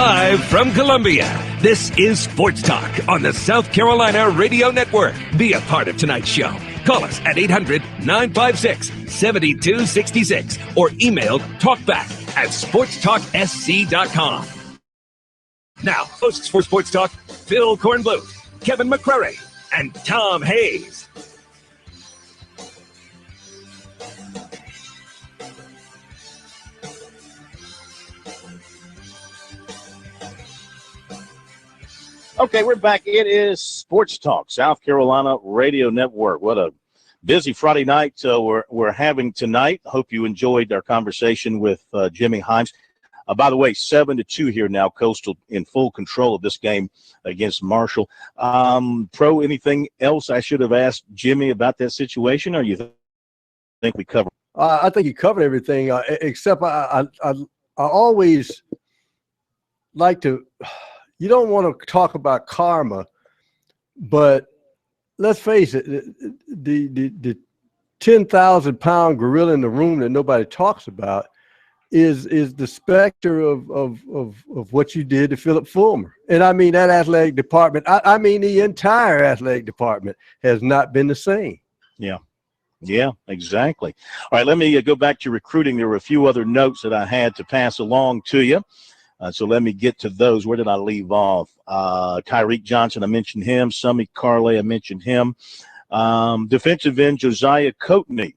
Live from Columbia, this is Sports Talk on the South Carolina Radio Network. Be a part of tonight's show. Call us at 800-956-7266 or email talkback@sportstalksc.com. Now, hosts for Sports Talk, Phil Kornbluth, Kevin McCrary, and Tom Hayes.
Okay, we're back. It is Sports Talk, South Carolina Radio Network. What a busy Friday night we're having tonight. Hope you enjoyed our conversation with Jimmy Hyams. By the way, 7-2 here now, Coastal in full control of this game against Marshall. Pro, anything else I should have asked Jimmy about that situation, or you think we covered?
I think you covered everything, except I always like to – you don't want to talk about karma, but let's face it, the 10,000-pound gorilla in the room that nobody talks about is the specter of what you did to Philip Fulmer. And I mean, that athletic department, I mean, the entire athletic department has not been the same.
Yeah, exactly. All right, let me go back to recruiting. There were a few other notes that I had to pass along to you. So let me get to those. Where did I leave off? Tyreek Johnson, I mentioned him. Summy Carley, I mentioned him. Defensive end Josiah Coatney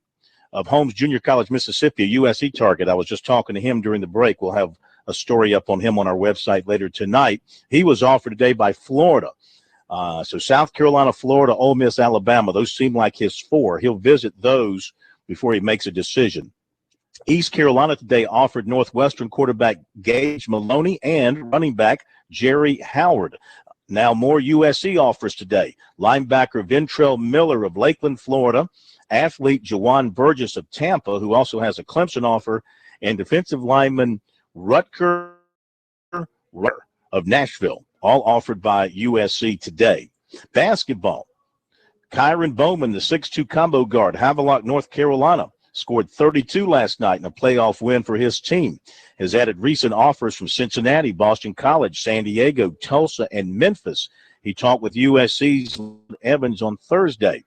of Holmes Junior College, Mississippi, a USC target. I was just talking to him during the break. We'll have a story up on him on our website later tonight. He was offered today by Florida. So South Carolina, Florida, Ole Miss, Alabama, those seem like his four. He'll visit those before he makes a decision. East Carolina today offered Northwestern quarterback Gage Maloney and running back Jerry Howard. Now more USC offers today. Linebacker Ventrell Miller of Lakeland, Florida, athlete Jawan Burgess of Tampa, who also has a Clemson offer, and defensive lineman Rutger of Nashville, all offered by USC today. Basketball, Kyron Bowman, the 6'2 combo guard, Havelock, North Carolina, scored 32 last night in a playoff win for his team. Has added recent offers from Cincinnati, Boston College, San Diego, Tulsa, and Memphis. He talked with USC's Evans on Thursday,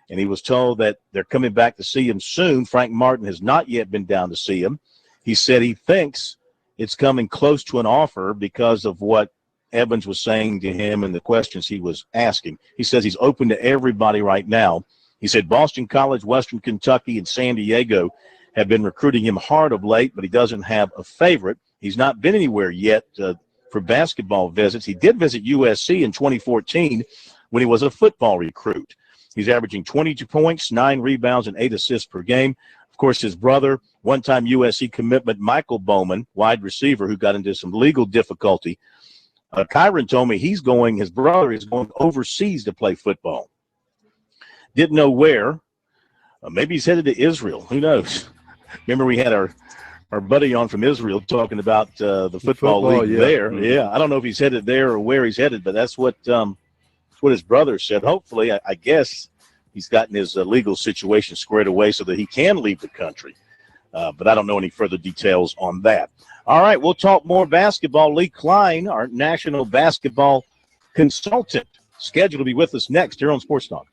and he was told that they're coming back to see him soon. Frank Martin has not yet been down to see him. He said he thinks it's coming close to an offer because of what Evans was saying to him and the questions he was asking. He says he's open to everybody right now. He said Boston College, Western Kentucky, and San Diego have been recruiting him hard of late, but he doesn't have a favorite. He's not been anywhere yet for basketball visits. He did visit USC in 2014 when he was a football recruit. He's averaging 22 points, 9 rebounds, and 8 assists per game. Of course, his brother, one-time USC commitment Michael Bowman, wide receiver, who got into some legal difficulty. Kyron told me his brother is going overseas to play football. Didn't know where. Maybe he's headed to Israel. Who knows? Remember we had our buddy on from Israel talking about the football league there. Mm-hmm. Yeah, I don't know if he's headed there or where he's headed, but that's what his brother said. Hopefully, I guess he's gotten his legal situation squared away so that he can leave the country. But I don't know any further details on that. All right, we'll talk more basketball. Lee Klein, our national basketball consultant, scheduled to be with us next here on Sports Talk.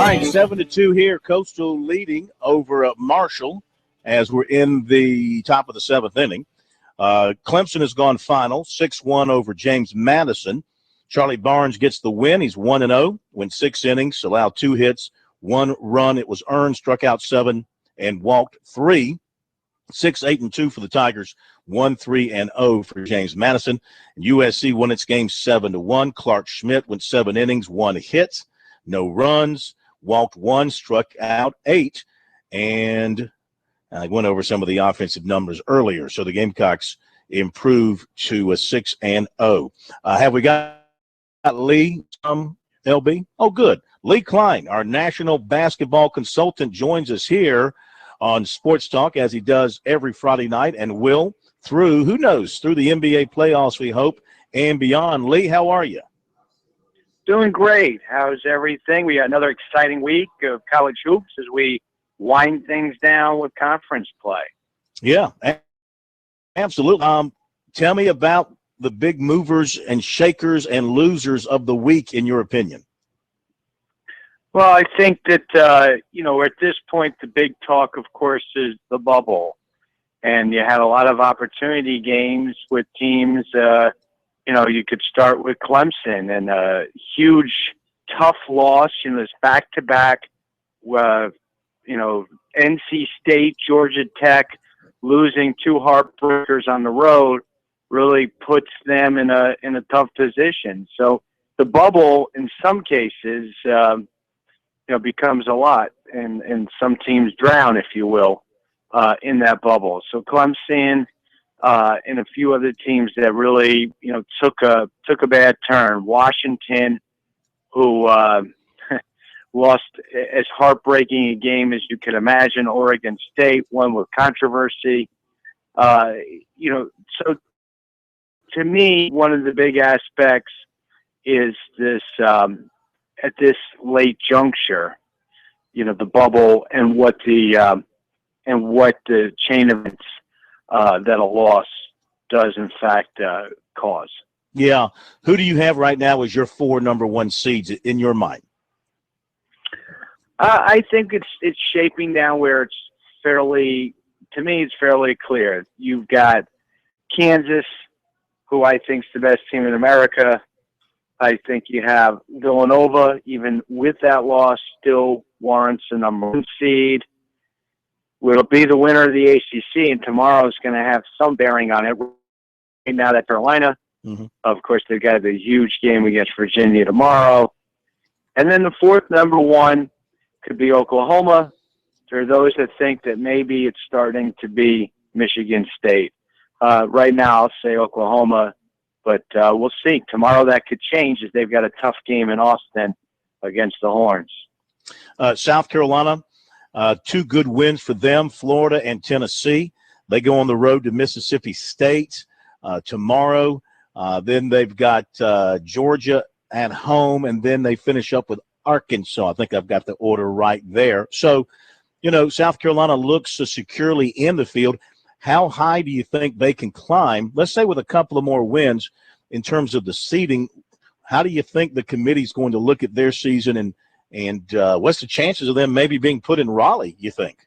right, 7-2 here. Coastal leading over Marshall as we're in the top of the seventh inning. Clemson has gone final, 6-1 over James Madison. Charlie Barnes gets the win. He's 1-0, went 6 innings, allowed 2 hits, 1 run. It was earned, struck out 7, and walked 3. 6-8-2 for the Tigers, 1-3-0 for James Madison. And USC won its game 7-1. Clark Schmidt went 7 innings, 1 hit, no runs, walked 1, struck out 8, and I went over some of the offensive numbers earlier. So the Gamecocks improved to a 6-0. Have we got Lee, LB? Oh, good. Lee Klein, our national basketball consultant, joins us here on Sports Talk as he does every Friday night and will through, who knows, through the NBA playoffs, we hope, and beyond. Lee, how are you?
Doing great. How's everything? We got another exciting week of college hoops as we wind things down with conference play.
Yeah, absolutely. Tell me about the big movers and shakers and losers of the week, in your opinion.
Well, I think that, at this point, the big talk, of course, is the bubble. And you had a lot of opportunity games with teams. You could start with Clemson and a huge, tough loss. This back-to-back, NC State, Georgia Tech, losing 2 heartbreakers on the road really puts them in a tough position. So the bubble, in some cases, becomes a lot, and some teams drown, if you will, in that bubble. So Clemson and a few other teams that really, took a bad turn. Washington, who lost as heartbreaking a game as you could imagine. Oregon State, one with controversy. So to me, one of the big aspects is this. At this late juncture, the bubble and what the chain events that a loss does in fact cause.
Yeah. Who do you have right now as your 4 number 1 seeds in your mind?
I think it's shaping down where it's fairly clear. You've got Kansas, who I think is the best team in America. I think you have Villanova, even with that loss, still warrants a number 1 seed. Will be the winner of the ACC, and tomorrow is going to have some bearing on it. Right now, that Carolina, of course, they've got the huge game against Virginia tomorrow. And then the 4th number 1 could be Oklahoma. There are those that think that maybe it's starting to be Michigan State. Right now, I'll say Oklahoma. But we'll see. Tomorrow that could change as they've got a tough game in Austin against the Horns.
South Carolina, 2 good wins for them, Florida and Tennessee. They go on the road to Mississippi State tomorrow. Then they've got Georgia at home, and then they finish up with Arkansas. I think I've got the order right there. So, South Carolina looks securely in the field. How high do you think they can climb? Let's say with a couple of more wins in terms of the seeding. How do you think the committee's going to look at their season, and what's the chances of them maybe being put in Raleigh, you think?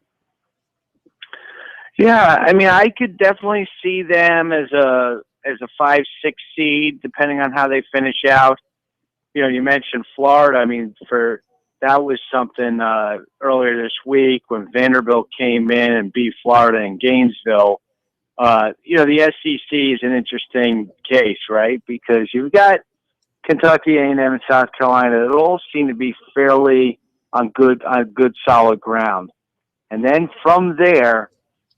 Yeah, I could definitely see them as a 5-6 seed, depending on how they finish out. You mentioned Florida. That was something earlier this week when Vanderbilt came in and beat Florida in Gainesville. The SEC is an interesting case, right? Because you've got Kentucky, A&M, and South Carolina that all seem to be fairly on good solid ground. And then from there,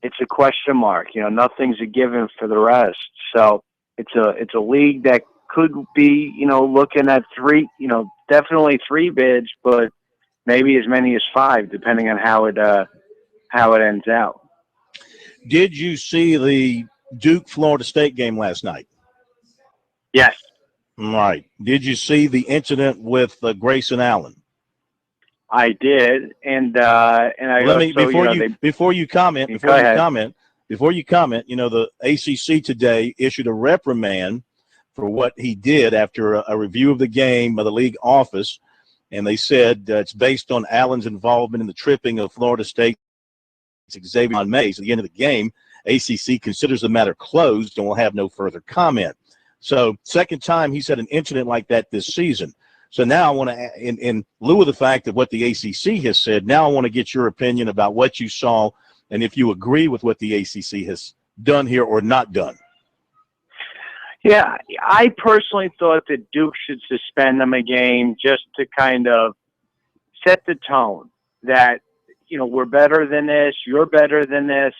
it's a question mark. Nothing's a given for the rest. So it's a league that could be, looking at 3, definitely 3 bids, but maybe as many as 5, depending on how it ends out.
Did you see the Duke-Florida State game last night?
Yes.
Right. Did you see the incident with Grayson Allen?
I did, and I
before you comment, the ACC today issued a reprimand for what he did after a review of the game by the league office. and they said it's based on Allen's involvement in the tripping of Florida State's Xavier Mays. At the end of the game, ACC considers the matter closed and will have no further comment. So, second time he's had an incident like that this season. So now I want to, in lieu of the fact of what the ACC has said, now I want to get your opinion about what you saw and if you agree with what the ACC has done here or not done.
Yeah, I personally thought that Duke should suspend them a game just to kind of set the tone that, we're better than this, you're better than this.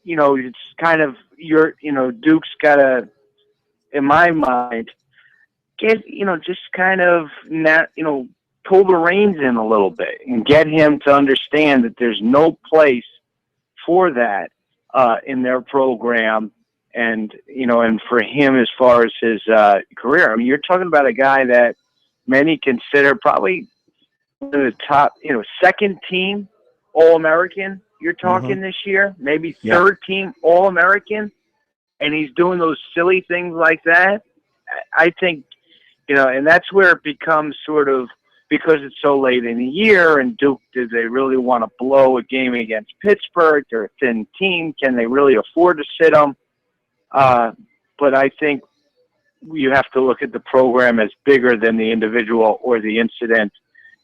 It's kind of, Duke's got to, in my mind, get, just kind of, pull the reins in a little bit and get him to understand that there's no place for that in their program. And, and for him, as far as his career, I mean, you're talking about a guy that many consider probably one of the top, second team All-American you're talking this year, maybe third team All-American, and he's doing those silly things like that. I think, and that's where it becomes sort of, because it's so late in the year, and Duke, do they really want to blow a game against Pittsburgh? They're a thin team. Can they really afford to sit them? But I think you have to look at the program as bigger than the individual or the incident.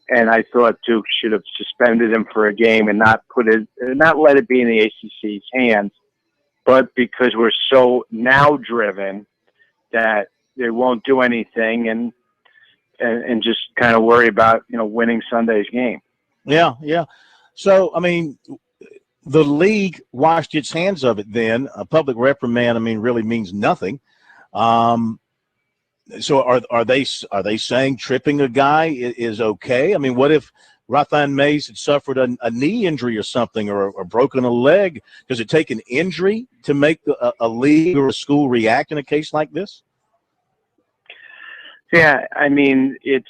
And I thought Duke should have suspended him for a game and not let it be in the ACC's hands. But because we're so now driven that they won't do anything and just kind of worry about, winning Sunday's game. Yeah.
So, I mean, the league washed its hands of it then. A public reprimand, really means nothing. So are they saying tripping a guy is okay? I mean, what if Rathon Mays had suffered a knee injury or something or broken a leg? Does it take an injury to make a league or a school react in a case like this?
Yeah, it's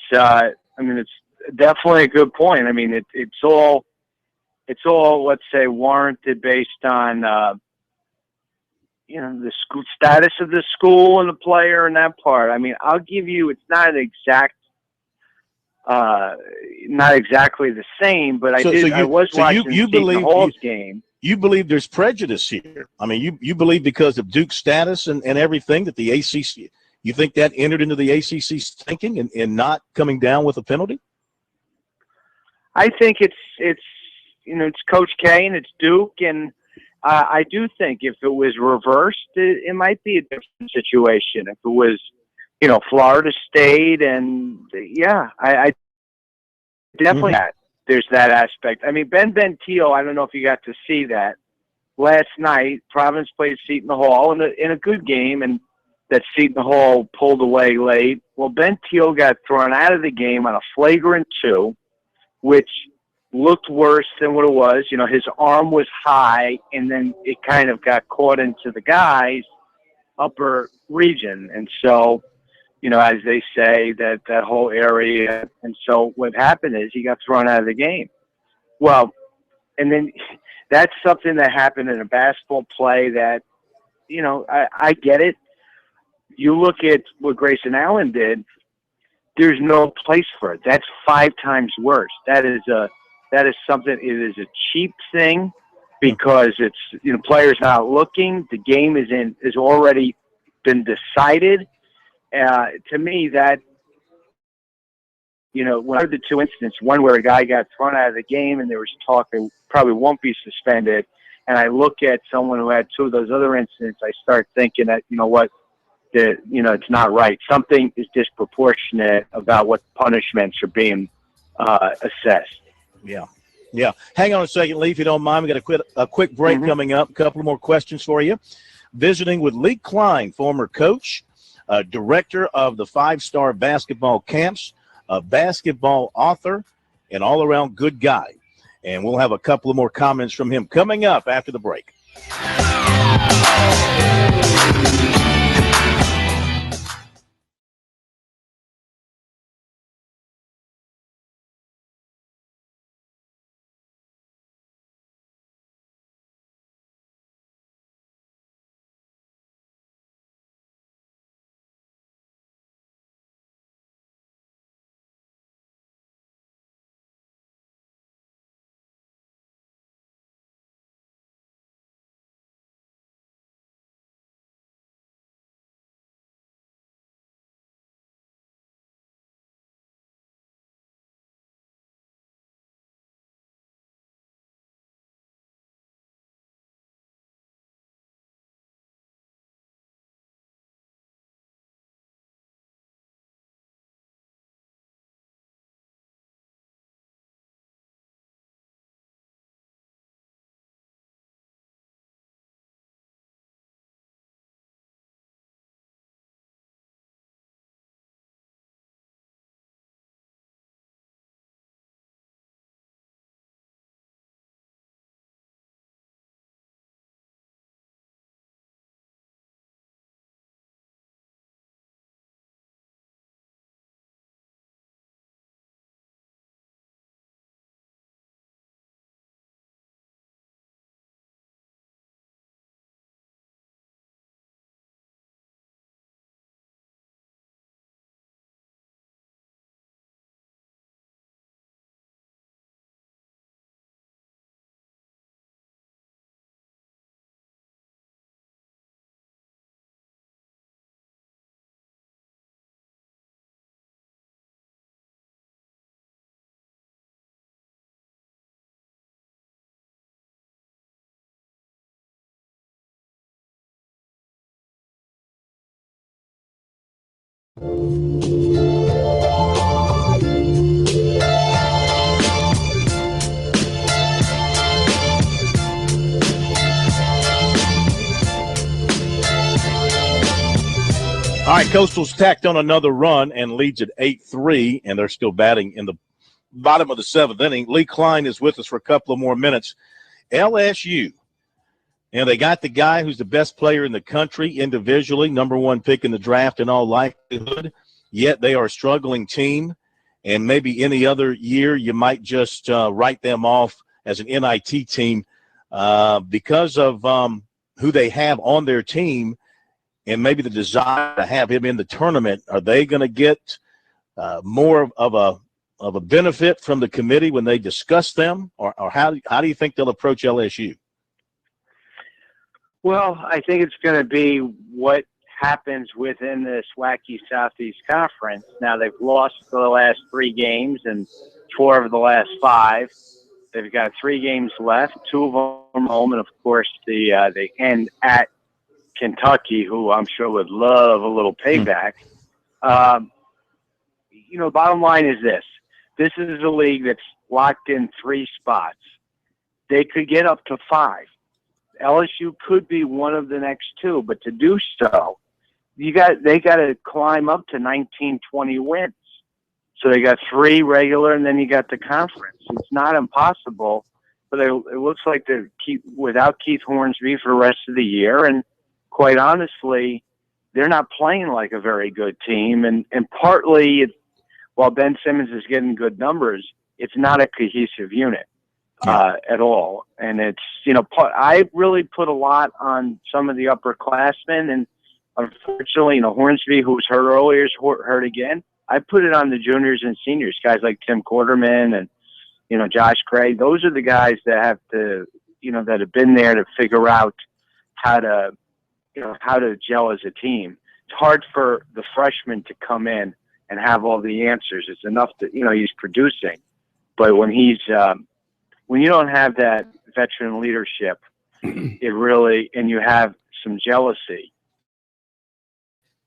definitely a good point. It's all, let's say, warranted based on the school status of the school and the player and that part. I'll give you, it's not exactly the same, but I was watching Seton Hall's game.
You believe there's prejudice here. You believe because of Duke's status and everything that the ACC, you think that entered into the ACC's thinking and not coming down with a penalty?
I think it's Coach K and it's Duke, and I do think if it was reversed, it might be a different situation. If it was, Florida State, and I definitely there's that aspect. Ben Bentil, I don't know if you got to see that last night. Providence played Seton Hall in a good game, and that Seton Hall pulled away late. Well, Bentil got thrown out of the game on a flagrant 2, which looked worse than what it was. His arm was high, and then it kind of got caught into the guy's upper region. And so, as they say, that whole area. And so what happened is he got thrown out of the game. Well, and then that's something that happened in a basketball play that, I get it. You look at what Grayson Allen did, there's no place for it. That's 5 times worse. That is something, it is a cheap thing because it's, players not looking. The game is already been decided. To me, that, one of the 2 incidents, one where a guy got thrown out of the game and there was talk that probably won't be suspended. And I look at someone who had 2 of those other incidents, I start thinking that, it's not right. Something is disproportionate about what punishments are being assessed.
Yeah. Hang on a second, Lee, if you don't mind. We got a quick break coming up. A couple more questions for you. Visiting with Lee Klein, former coach, director of the 5-star basketball camps, a basketball author, and all-around good guy. And we'll have a couple of more comments from him coming up after the break. All right, Coastal's tacked on another run and leads at 8-3, and they're still batting in the bottom of the seventh inning. Lee Klein is with us for a couple of more minutes. LSU, and they got the guy who's the best player in the country individually, number one pick in the draft in all likelihood, yet they are a struggling team, and maybe any other year you might just write them off as an NIT team because of who they have on their team and maybe the desire to have him in the tournament. Are they going to get more of a benefit from the committee when they discuss them, or how do you think they'll approach LSU?
Well, I think it's going to be what happens within this wacky Southeast Conference. Now, they've lost the last 3 games and 4 of the last 5. They've got 3 games left, 2 of them home, and, of course, they end at Kentucky, who I'm sure would love a little payback. Bottom line is this. This is a league that's locked in 3 spots. They could get up to 5. LSU could be one of the next 2, but to do so, they got to climb up to 19, 20 wins. So they got 3 regular, and then you got the conference. It's not impossible, but it looks like they're without Keith Hornsby for the rest of the year, and quite honestly, they're not playing like a very good team. And partly, while Ben Simmons is getting good numbers, it's not a cohesive unit at all. And it's, I really put a lot on some of the upperclassmen. And unfortunately, Hornsby, who was hurt earlier, is hurt again. I put it on the juniors and seniors, guys like Tim Quarterman and, Josh Craig. Those are the guys that have to, that have been there to figure out how to gel as a team. It's hard for the freshman to come in and have all the answers. It's enough that, he's producing. But when when you don't have that veteran leadership, and you have some jealousy,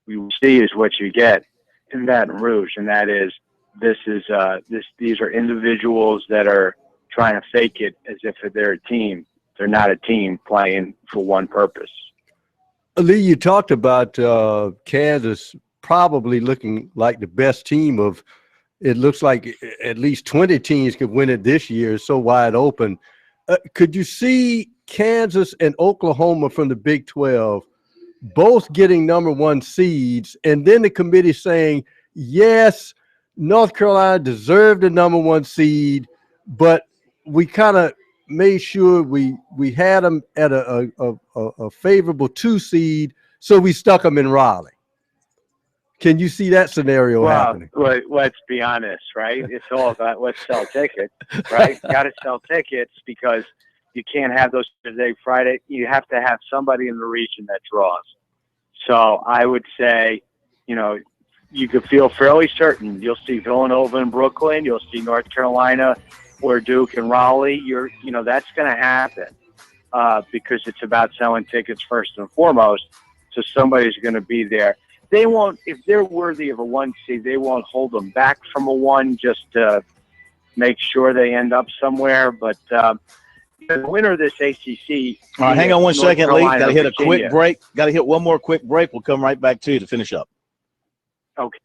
you see is what you get in Baton Rouge. And that is, these are individuals that are trying to fake it as if they're a team. They're not a team playing for one purpose.
Lee, you talked about Kansas probably looking like the best team of, it looks like at least 20 teams could win it this year. It's so wide open. Could you see Kansas and Oklahoma from the Big 12 both getting number 1 seeds, and then the committee saying, yes, North Carolina deserved the number 1 seed, but we kind of made sure we had them at a favorable 2 seed, so we stuck them in Raleigh? Can you see that scenario happening?
Well, let's be honest, right? It's all about let's sell tickets, right? Got to sell tickets because you can't have those Thursday, Friday. You have to have somebody in the region that draws. So I would say, you could feel fairly certain you'll see Villanova in Brooklyn, you'll see North Carolina or Duke and Raleigh. That's going to happen because it's about selling tickets first and foremost. So somebody's going to be there. They won't, if they're worthy of a 1 seed, they won't hold them back from a 1 just to make sure they end up somewhere. But the winner of this ACC.
All right, hang on 1 second, Lee. Got to hit a quick
Virginia.
break. Got to hit one more quick break. We'll come right back to you to finish up.
Okay.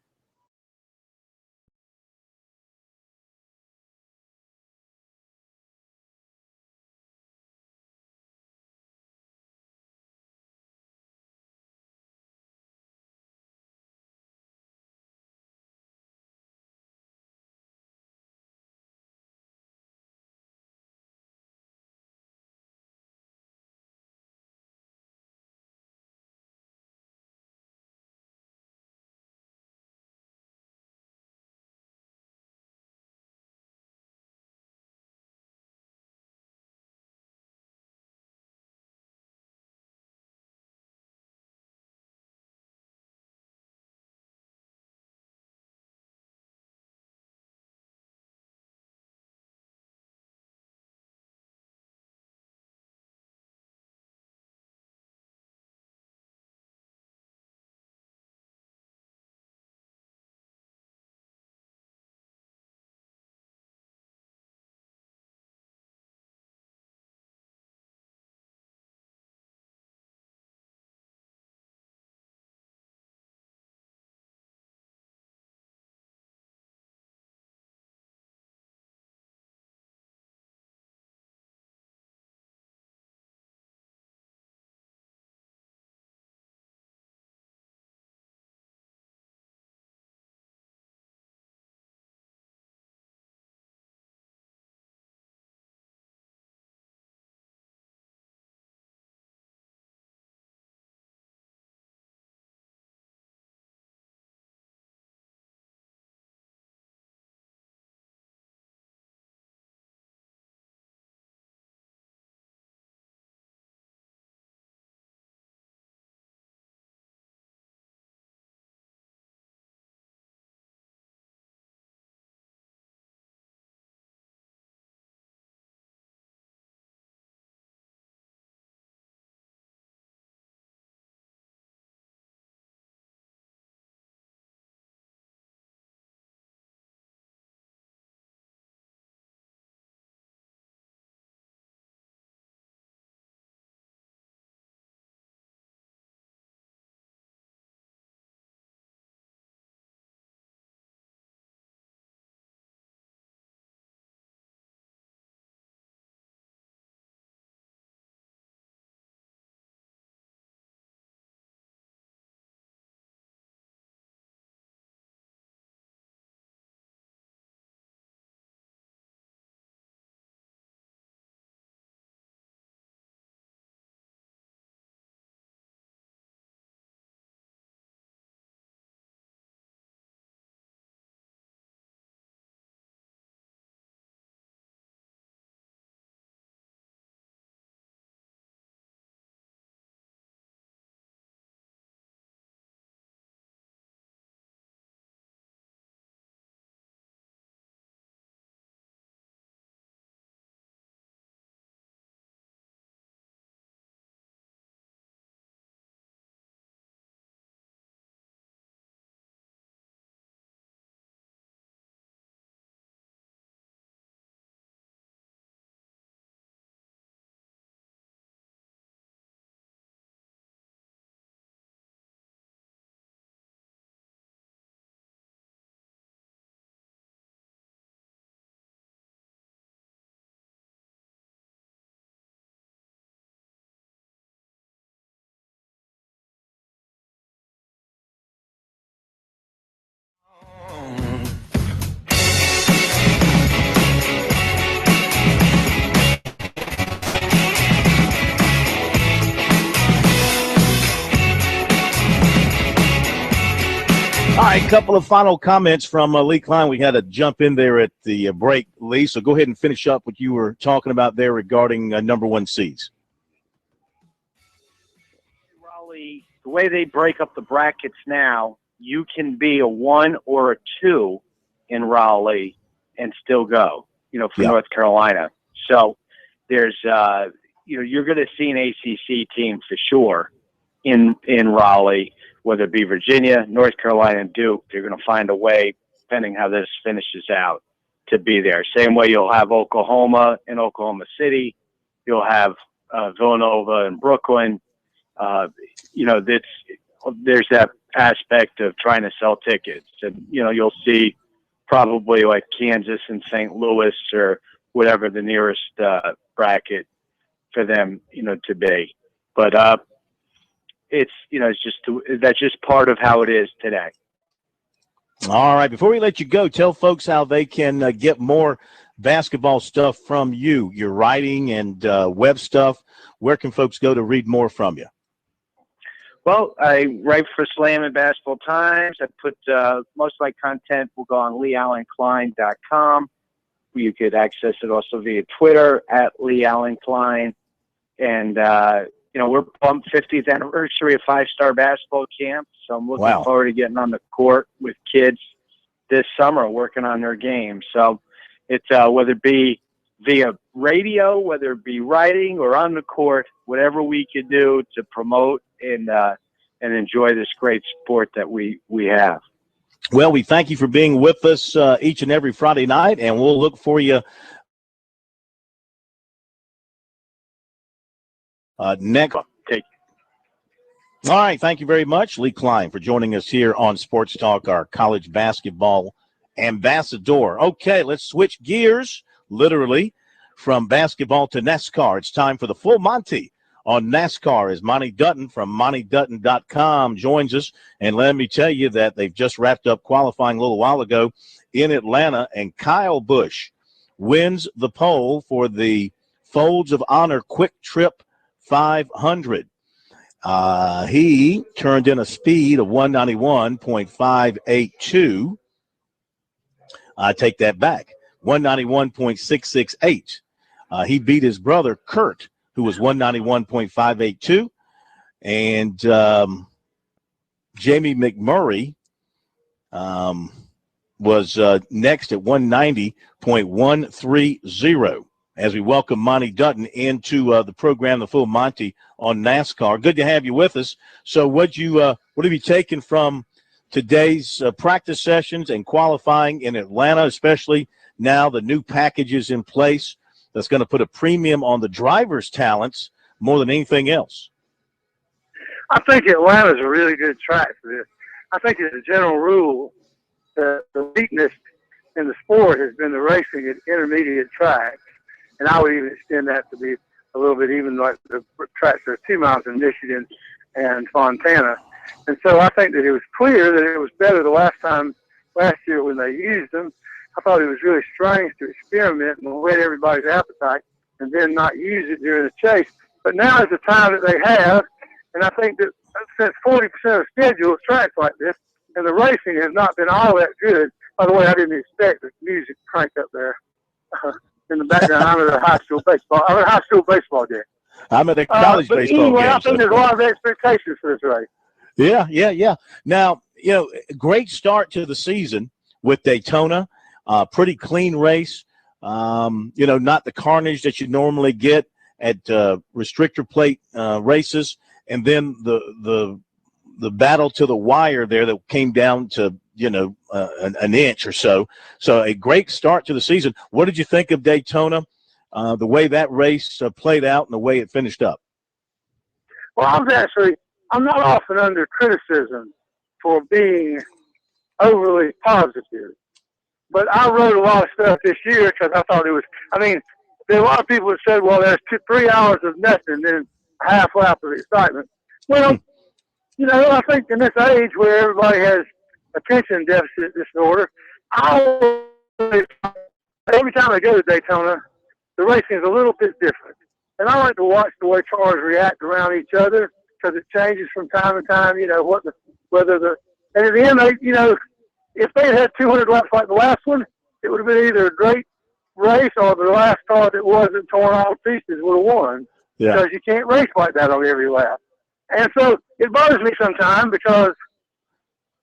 right, a couple of final comments from Lee Klein. We had to jump in there at the break, Lee, so go ahead and finish up what you were talking about there regarding number one seeds.
Raleigh, the way they break up the brackets now, you can be a 1 or a 2 in Raleigh and still go, for North Carolina. So there's, you're going to see an ACC team for sure in Raleigh, whether it be Virginia, North Carolina, and Duke. They're going to find a way, depending how this finishes out, to be there. Same way you'll have Oklahoma in Oklahoma City. You'll have Villanova in Brooklyn. There's that aspect of trying to sell tickets. And, you'll see probably like Kansas and St. Louis or whatever the nearest bracket for them, to be. But that's just part of how it is today.
All right. Before we let you go, tell folks how they can get more basketball stuff from you, your writing and web stuff. Where can folks go to read more from you?
Well, I write for Slam and Basketball Times. I put most of my content will go on LeeAllenKlein.com. You could access it also via Twitter at LeeAllenKlein. And, we're on 50th anniversary of 5-Star Basketball Camp. So I'm looking forward to getting on the court with kids this summer, working on their game. So it's whether it be via radio, whether it be writing or on the court, whatever we could do to promote and enjoy this great sport that we have.
Well, we thank you for being with us each and every Friday night, and we'll look for you next. All right. Thank you very much, Lee Klein, for joining us here on Sports Talk, our college basketball ambassador. Okay, let's switch gears, literally, from basketball to NASCAR. It's time for the Full Monty on NASCAR as Monty Dutton from MontyDutton.com joins us. And let me tell you that they've just wrapped up qualifying a little while ago in Atlanta, and Kyle Busch wins the pole for the Folds of Honor Quick Trip 500. He turned in a speed of 191.582. I take that back, 191.668. He beat his brother Kurt, who was 191.582, and Jamie McMurray was next at 190.130. As we welcome Monty Dutton into the program, the Full Monty on NASCAR. Good to have you with us. So what have you taken from today's practice sessions and qualifying in Atlanta, especially now the new packages in place that's going to put a premium on the driver's talents more than anything else?
I think Atlanta's a really good track for this. I think as a general rule, the weakness in the sport has been the racing at intermediate tracks. And I would even extend that to be a little bit even like the tracks that are 2 miles in Michigan and Fontana. And so I think that it was clear that it was better the last year when they used them. I thought it was really strange to experiment and whet everybody's appetite and then not use it during the chase. But now is the time that they have, and I think that since 40% of the schedule is tracks like this, and the racing has not been all that good. By the way, I didn't expect the music cranked up there. In the background, I'm at a high school baseball game.
I'm at a college baseball game.
I think there's a lot of expectations for this race.
Yeah. Now, great start to the season with Daytona. Pretty clean race. Not the carnage that you normally get at restrictor plate races. And then the battle to the wire there that came down to an inch or so. So a great start to the season. What did you think of Daytona, the way that race played out and the way it finished up?
Well, I'm not often under criticism for being overly positive. But I wrote a lot of stuff this year because I thought there are a lot of people that said, well, there's 3 hours of nothing, then a half lap of excitement. Well, I think in this age where everybody has attention deficit disorder, every time I go to Daytona, the racing is a little bit different. And I like to watch the way cars react around each other because it changes from time to time, whether the And at the end, if they had 200 laps like the last one, it would have been either a great race or the last car that wasn't torn all to pieces would have won.
Yeah.
Because you can't race like that on every lap. And so it bothers me sometimes because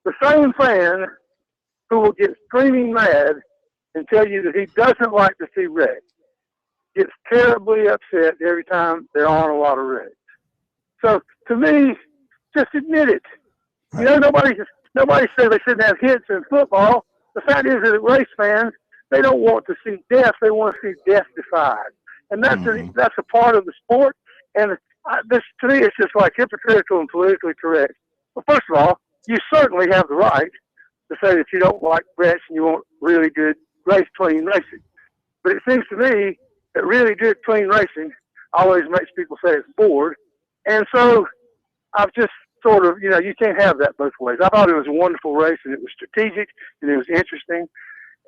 the same fan who will get screaming mad and tell you that he doesn't like to see wrecks gets terribly upset every time there aren't a lot of wrecks. So to me, just admit it. You know, nobody says they shouldn't have hits in football. The fact is that race fans, they don't want to see death. They want to see death defied. And that's a part of the sport. And this, to me, it's just like hypocritical and politically correct. Well, first of all, you certainly have the right to say that you don't like wrecks and you want really good clean racing. But it seems to me that really good clean racing always makes people say it's bored. And so I've just sort of, you can't have that both ways. I thought it was a wonderful race, and it was strategic, and it was interesting.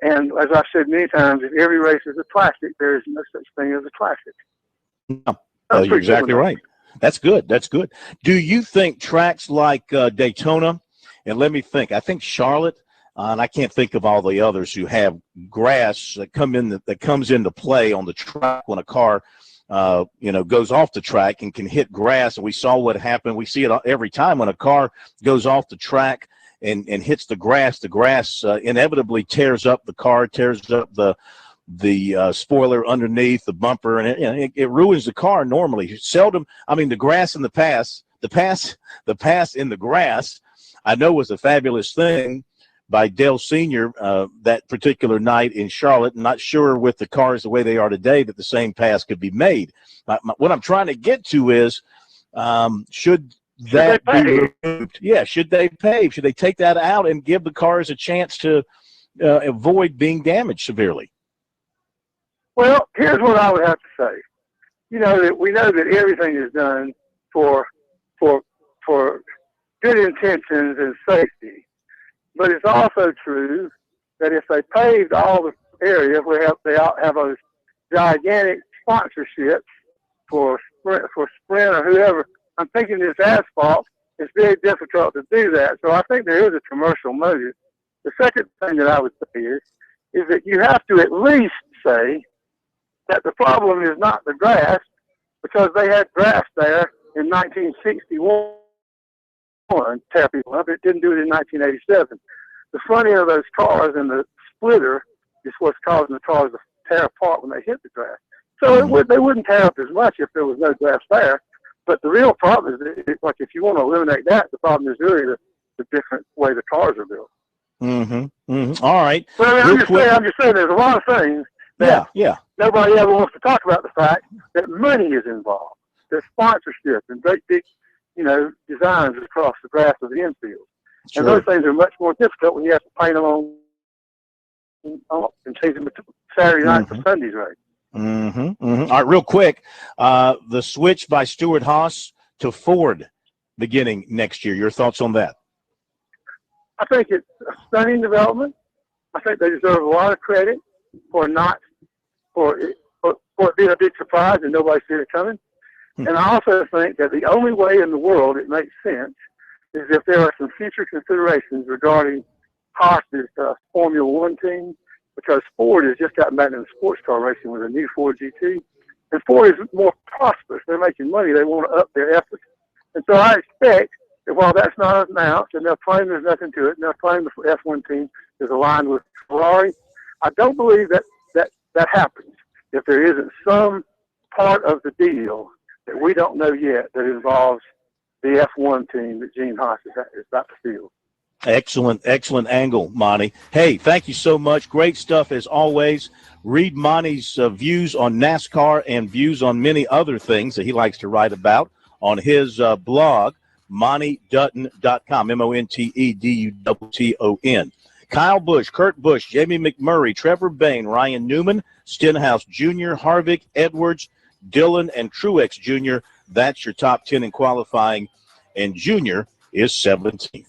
And as I've said many times, if every race is a classic, there is no such thing as a classic.
No, you're exactly right. That's good. That's good. Do you think tracks like Daytona, and let me think, I think Charlotte, and I can't think of all the others who have grass that comes into play on the track when a car goes off the track and can hit grass. And we saw what happened. We see it every time when a car goes off the track and hits the grass inevitably tears up the car, tears up the spoiler underneath the bumper, and it ruins the car normally. Seldom, I mean, the grass in the pass in the grass, I know was a fabulous thing by Dale Sr. That particular night in Charlotte. Not sure with the cars the way they are today that the same pass could be made. What I'm trying to get to is, should that be removed? Yeah, should they pave? Should they take that out and give the cars a chance to avoid being damaged severely?
Well, here's what I would have to say. That we know that everything is done for good intentions and safety. But it's also true that if they paved all the area where they have those gigantic sponsorships for Sprint or whoever, I'm thinking this asphalt, it's very difficult to do that. So I think there is a commercial motive. The second thing that I would say is that you have to at least say that the problem is not the grass, because they had grass there in 1961. Tear people up. It didn't do it in 1987. The front end of those cars and the splitter is what's causing the cars to tear apart when they hit the grass. So they wouldn't tear up as much if there was no grass there. But the real problem is, like, if you want to eliminate that, the problem is really the different way the cars are built.
All right.
But I mean, I'm just saying there's a lot of things that nobody ever wants to talk about, the fact that money is involved. There's sponsorship and great big designs across the grass of the infield. Sure. And those things are much more difficult when you have to paint them on and change them to Saturday night for Sunday's race.
All right, real quick, the switch by Stewart-Haas to Ford beginning next year. Your thoughts on that?
I think it's a stunning development. I think they deserve a lot of credit for it being a big surprise and nobody seen it coming. And I also think that the only way in the world it makes sense is if there are some future considerations regarding Haas's Formula One team, because Ford has just gotten back into sports car racing with a new Ford GT, and Ford is more prosperous. They're making money. They want to up their efforts. And so I expect that while that's not announced, and they'll claim there's nothing to it, and they'll claim the F1 team is aligned with Ferrari, I don't believe that happens if there isn't some part of the deal that we don't know yet that involves the F1 team that Gene Haas is about to field.
Excellent angle, Monty. Hey, thank you so much. Great stuff as always. Read Monty's views on NASCAR and views on many other things that he likes to write about on his blog, MontyDutton.com, MonteDutton. Kyle Busch, Kurt Busch, Jamie McMurray, Trevor Bayne, Ryan Newman, Stenhouse Jr., Harvick, Edwards, Dillon, and Truex Jr. That's your top 10 in qualifying, and Junior is 17th.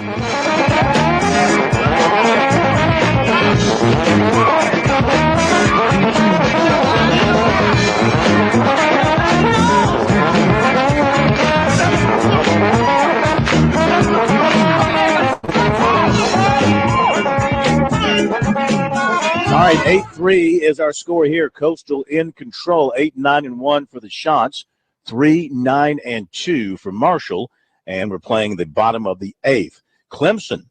All right, 8-3 is our score here. Coastal in control, 8-9-1 for the Shots, 3-9-2 for Marshall, and we're playing the bottom of the 8th. Clemson,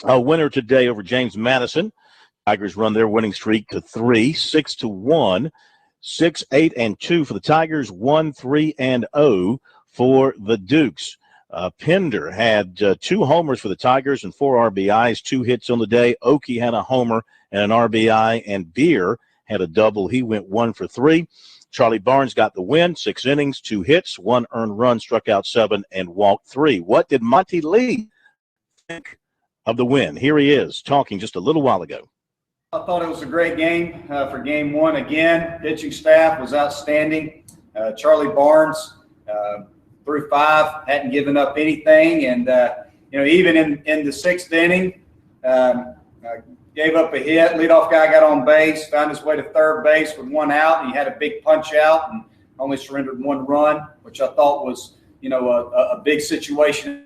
a winner today over James Madison. Tigers run their winning streak to 3, 6-1, 6-8-2 for the Tigers, 1-3-0 for the Dukes. Pender had 2 homers for the Tigers and 4 RBIs, 2 hits on the day. Okie had a homer and an RBI, and Beer had a double. He went 1 for 3. Charlie Barnes got the win, 6 innings, 2 hits, 1 earned run, struck out 7, and walked 3. What did Monty Lee think of the win? Here he is talking just a little while ago.
I thought it was a great game for game 1. Again, pitching staff was outstanding. Charlie Barnes threw 5, hadn't given up anything, and even in the 6th inning, gave up a hit. Leadoff guy got on base, found his way to third base with 1 out, and he had a big punch out and only surrendered 1 run, which I thought was a big situation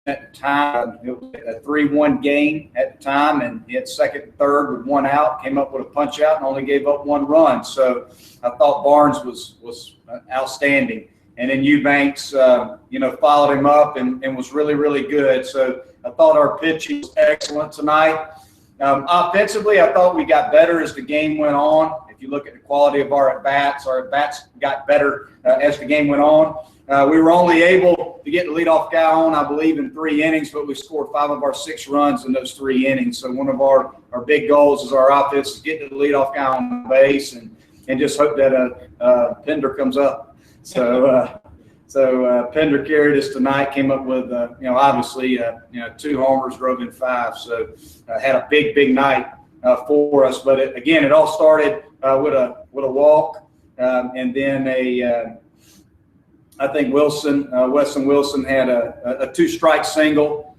at the time. It was a 3-1 game at the time, and he had second and third with 1 out, came up with a punch out, and only gave up 1 run. So I thought Barnes was outstanding. And then Eubanks, followed him up and was really, really good. So I thought our pitching was excellent tonight. Offensively, I thought we got better as the game went on. If you look at the quality of our at-bats got better as the game went on. We were only able to get the leadoff guy on, I believe, in 3 innings, but we scored 5 of our 6 runs in those 3 innings. So one of our big goals is our offense to get the leadoff guy on base and just hope that Pender comes up. So Pender carried us tonight, came up with, obviously, 2 homers, drove in 5. So had a big night for us. But it all started with a walk, and then I think Weston Wilson had a 2-strike single.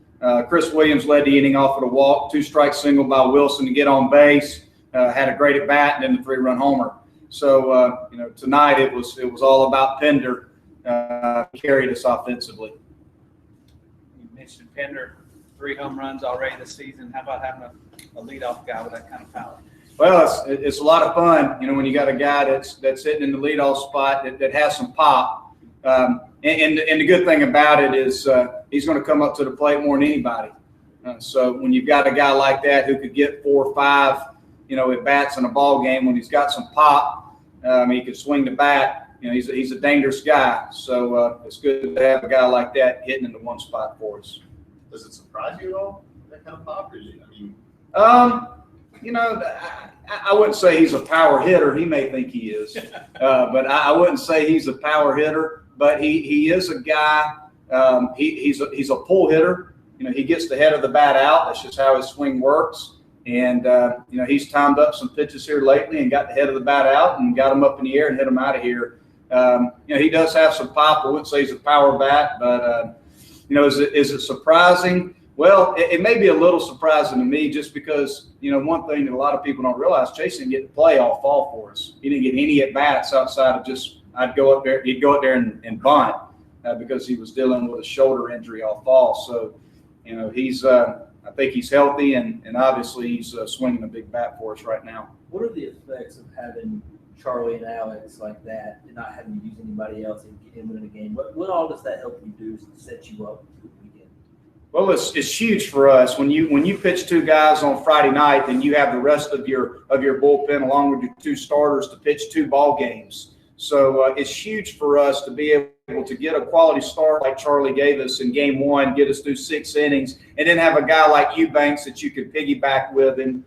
Chris Williams led the inning off of the walk, 2-strike single by Wilson to get on base. Had a great at bat, and then the 3-run homer. So tonight it was all about Pender. Carried us offensively.
You mentioned Pender, 3 home runs already this season. How about having a leadoff guy with that kind of power?
Well, it's a lot of fun, when you got a guy that's sitting in the leadoff spot that has some pop. And the good thing about it is he's going to come up to the plate more than anybody. So when you've got a guy like that who could get 4 or 5, at bats in a ball game, when he's got some pop, he can swing the bat. He's a dangerous guy. So it's good to have a guy like that hitting in the one spot for us.
Does it surprise you at all, that kind of pop?
I wouldn't say he's a power hitter. He may think he is, but I wouldn't say he's a power hitter. But he is a guy. He's a pull hitter. He gets the head of the bat out. That's just how his swing works. And he's timed up some pitches here lately and got the head of the bat out and got him up in the air and hit him out of here. He does have some pop. I wouldn't say he's a power bat, but is it surprising? Well, it may be a little surprising to me just because, one thing that a lot of people don't realize, Chase didn't get to play all fall for us. He didn't get any at-bats outside of just he'd go up there and bunt because he was dealing with a shoulder injury all fall. So, I think he's healthy and obviously he's swinging a big bat for us right now.
What are the effects of having Charlie and Alex like that and not having to use anybody else in winning a game? What all does that help you do to set you up for the weekend?
Well, it's huge for us. When you pitch 2 guys on Friday night, then you have the rest of your bullpen along with your 2 starters to pitch 2 ball games. So it's huge for us to be able to get a quality start like Charlie gave us in game 1, get us through 6 innings, and then have a guy like Eubanks that you can piggyback with and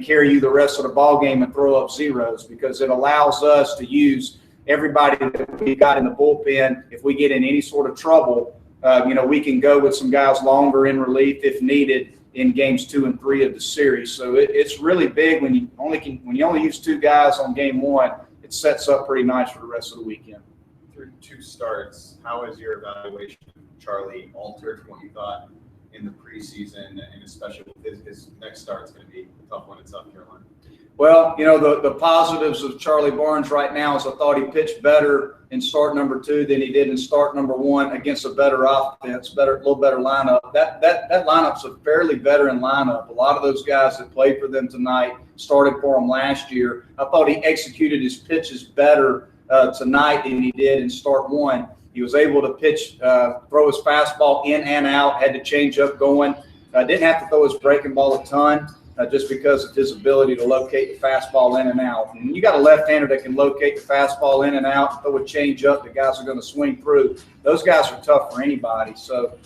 carry you the rest of the ball game and throw up zeros, because it allows us to use everybody that we got in the bullpen. If we get in any sort of trouble, we can go with some guys longer in relief if needed in games 2 and 3 of the series. So it's really big when you only use 2 guys on game 1. It sets up pretty nice for the rest of the weekend.
Through 2 starts, how has your evaluation of Charlie altered from what you thought in the preseason, and especially with his next start is going to be a tough one in South Carolina?
Well, the positives of Charlie Barnes right now is I thought he pitched better in start number 2 than he did in start number 1 against a better offense, a little better lineup. That lineup's a fairly veteran lineup. A lot of those guys that played for them tonight started for them last year. I thought he executed his pitches better tonight than he did in start 1. He was able to pitch, throw his fastball in and out, had to change up going. Didn't have to throw his breaking ball a ton. Just because of his ability to locate the fastball in and out. And you got a left-hander that can locate the fastball in and out, throw a change up, the guys are going to swing through. Those guys are tough for anybody. So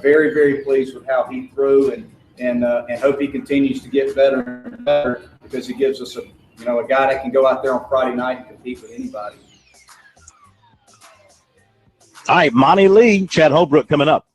very, very pleased with how he threw and hope he continues to get better and better because he gives us a guy that can go out there on Friday night and compete with anybody.
All right, Monty Lee, Chad Holbrook coming up.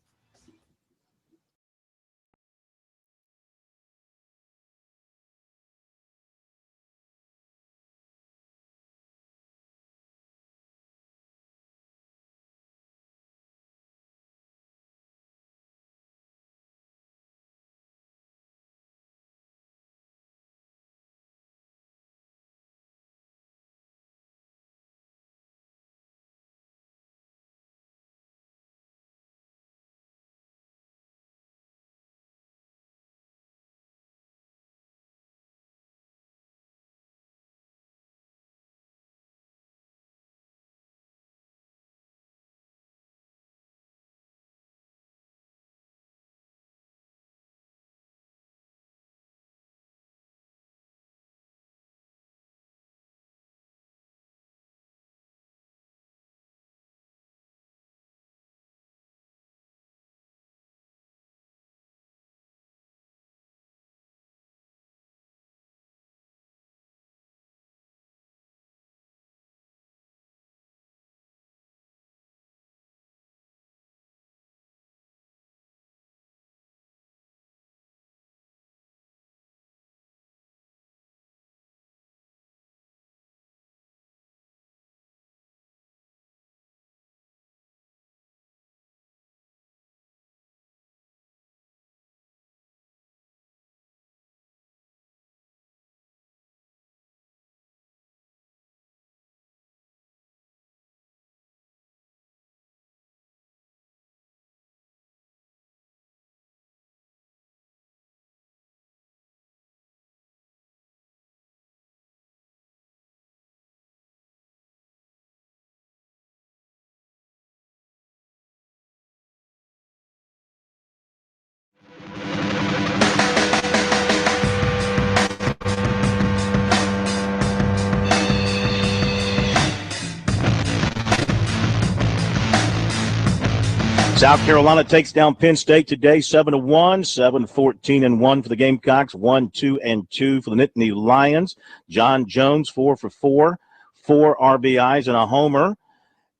South Carolina takes down Penn State today, 7-1, 7-14-1 for the Gamecocks, 1-2-2 for the Nittany Lions. John Jones, 4 for 4, 4 RBIs and a homer.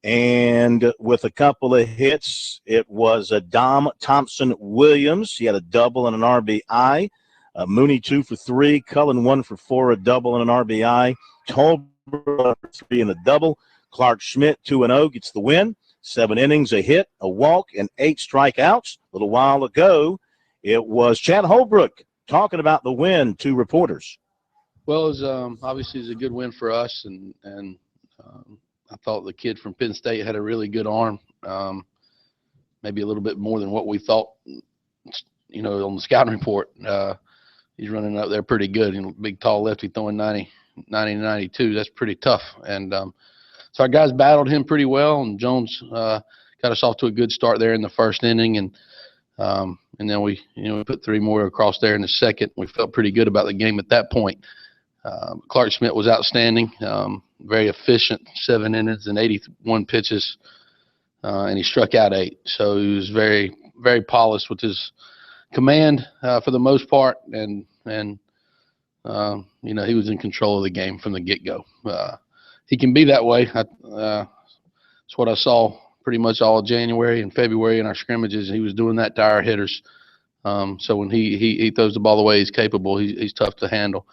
And with a couple of hits, it was Dom Thompson-Williams. He had a double and an RBI. Mooney, 2 for 3. Cullen, 1 for 4, a double and an RBI. Tolbert, 3 and a double. Clark Schmidt, 2-0, gets the win. 7 innings, a hit, a walk, and 8 strikeouts. A little while ago, it was Chad Holbrook talking about the win to reporters.
Well, it was obviously it was a good win for us, and I thought the kid from Penn State had a really good arm, maybe a little bit more than what we thought, on the scouting report. He's running up there pretty good. Big, tall lefty throwing 90 to 92. That's pretty tough. And so our guys battled him pretty well, and Jones got us off to a good start there in the first inning, and then we put 3 more across there in the second. We felt pretty good about the game at that point. Clark Schmidt was outstanding, very efficient, 7 innings and 81 pitches, and he struck out 8. So he was very, very polished with his command for the most part, and he was in control of the game from the get-go. He can be that way. That's what I saw pretty much all of January and February in our scrimmages. He was doing that to our hitters. So when he throws the ball the way he's capable, he's tough to handle.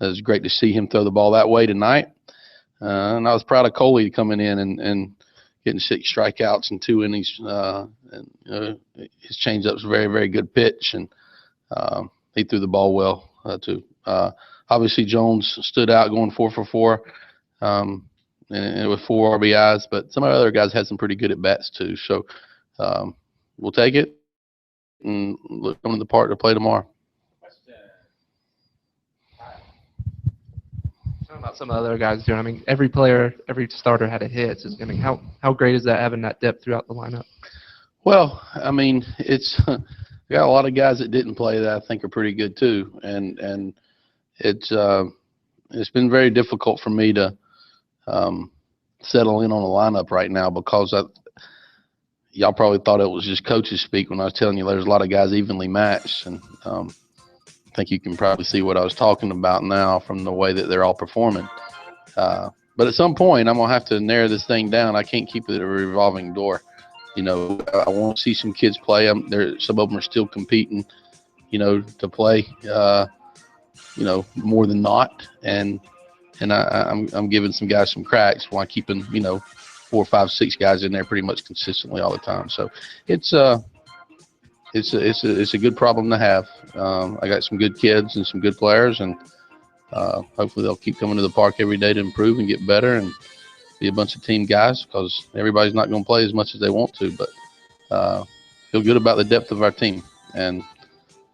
It was great to see him throw the ball that way tonight. And I was proud of Coley coming in and getting 6 strikeouts in 2 innings. And his changeup's very, very good pitch, and he threw the ball well too. Obviously, Jones stood out going 4 for 4, and with 4 RBIs. But some of our other guys had some pretty good at bats too. So we'll take it and come to the park to play tomorrow.
About some of the other guys doing. I mean, every player, every starter had a hit. So, I mean, how great is that having that depth throughout the lineup?
Well, I mean, it's we got a lot of guys that didn't play that I think are pretty good too, and it's been very difficult for me to settle in on a lineup right now because y'all probably thought it was just coaches speak when I was telling you there's a lot of guys evenly matched, and I think you can probably see what I was talking about now from the way that they're all performing. But at some point, I'm going to have to narrow this thing down. I can't keep it a revolving door. You know, I want to see some kids play. Some of them are still competing, you know, to play, you know, more than not. And I'm giving some guys some cracks while keeping, you know, 4, 5, 6 guys in there pretty much consistently all the time. So it's a good problem to have. I got some good kids and some good players, and hopefully they'll keep coming to the park every day to improve and get better and be a bunch of team guys, because everybody's not going to play as much as they want to. But feel good about the depth of our team and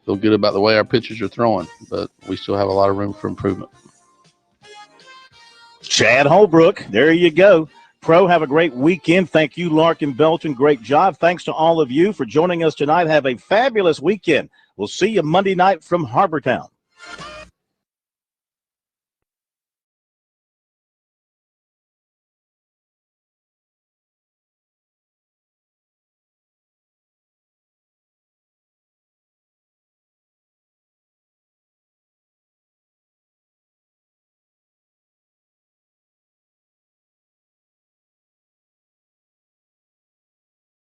feel good about the way our pitchers are throwing. But we still have a lot of room for improvement.
Chad Holbrook, there you go. Pro, have a great weekend. Thank you, Larkin Belton. Great job. Thanks to all of you for joining us tonight. Have a fabulous weekend. We'll see you Monday night from Harbortown.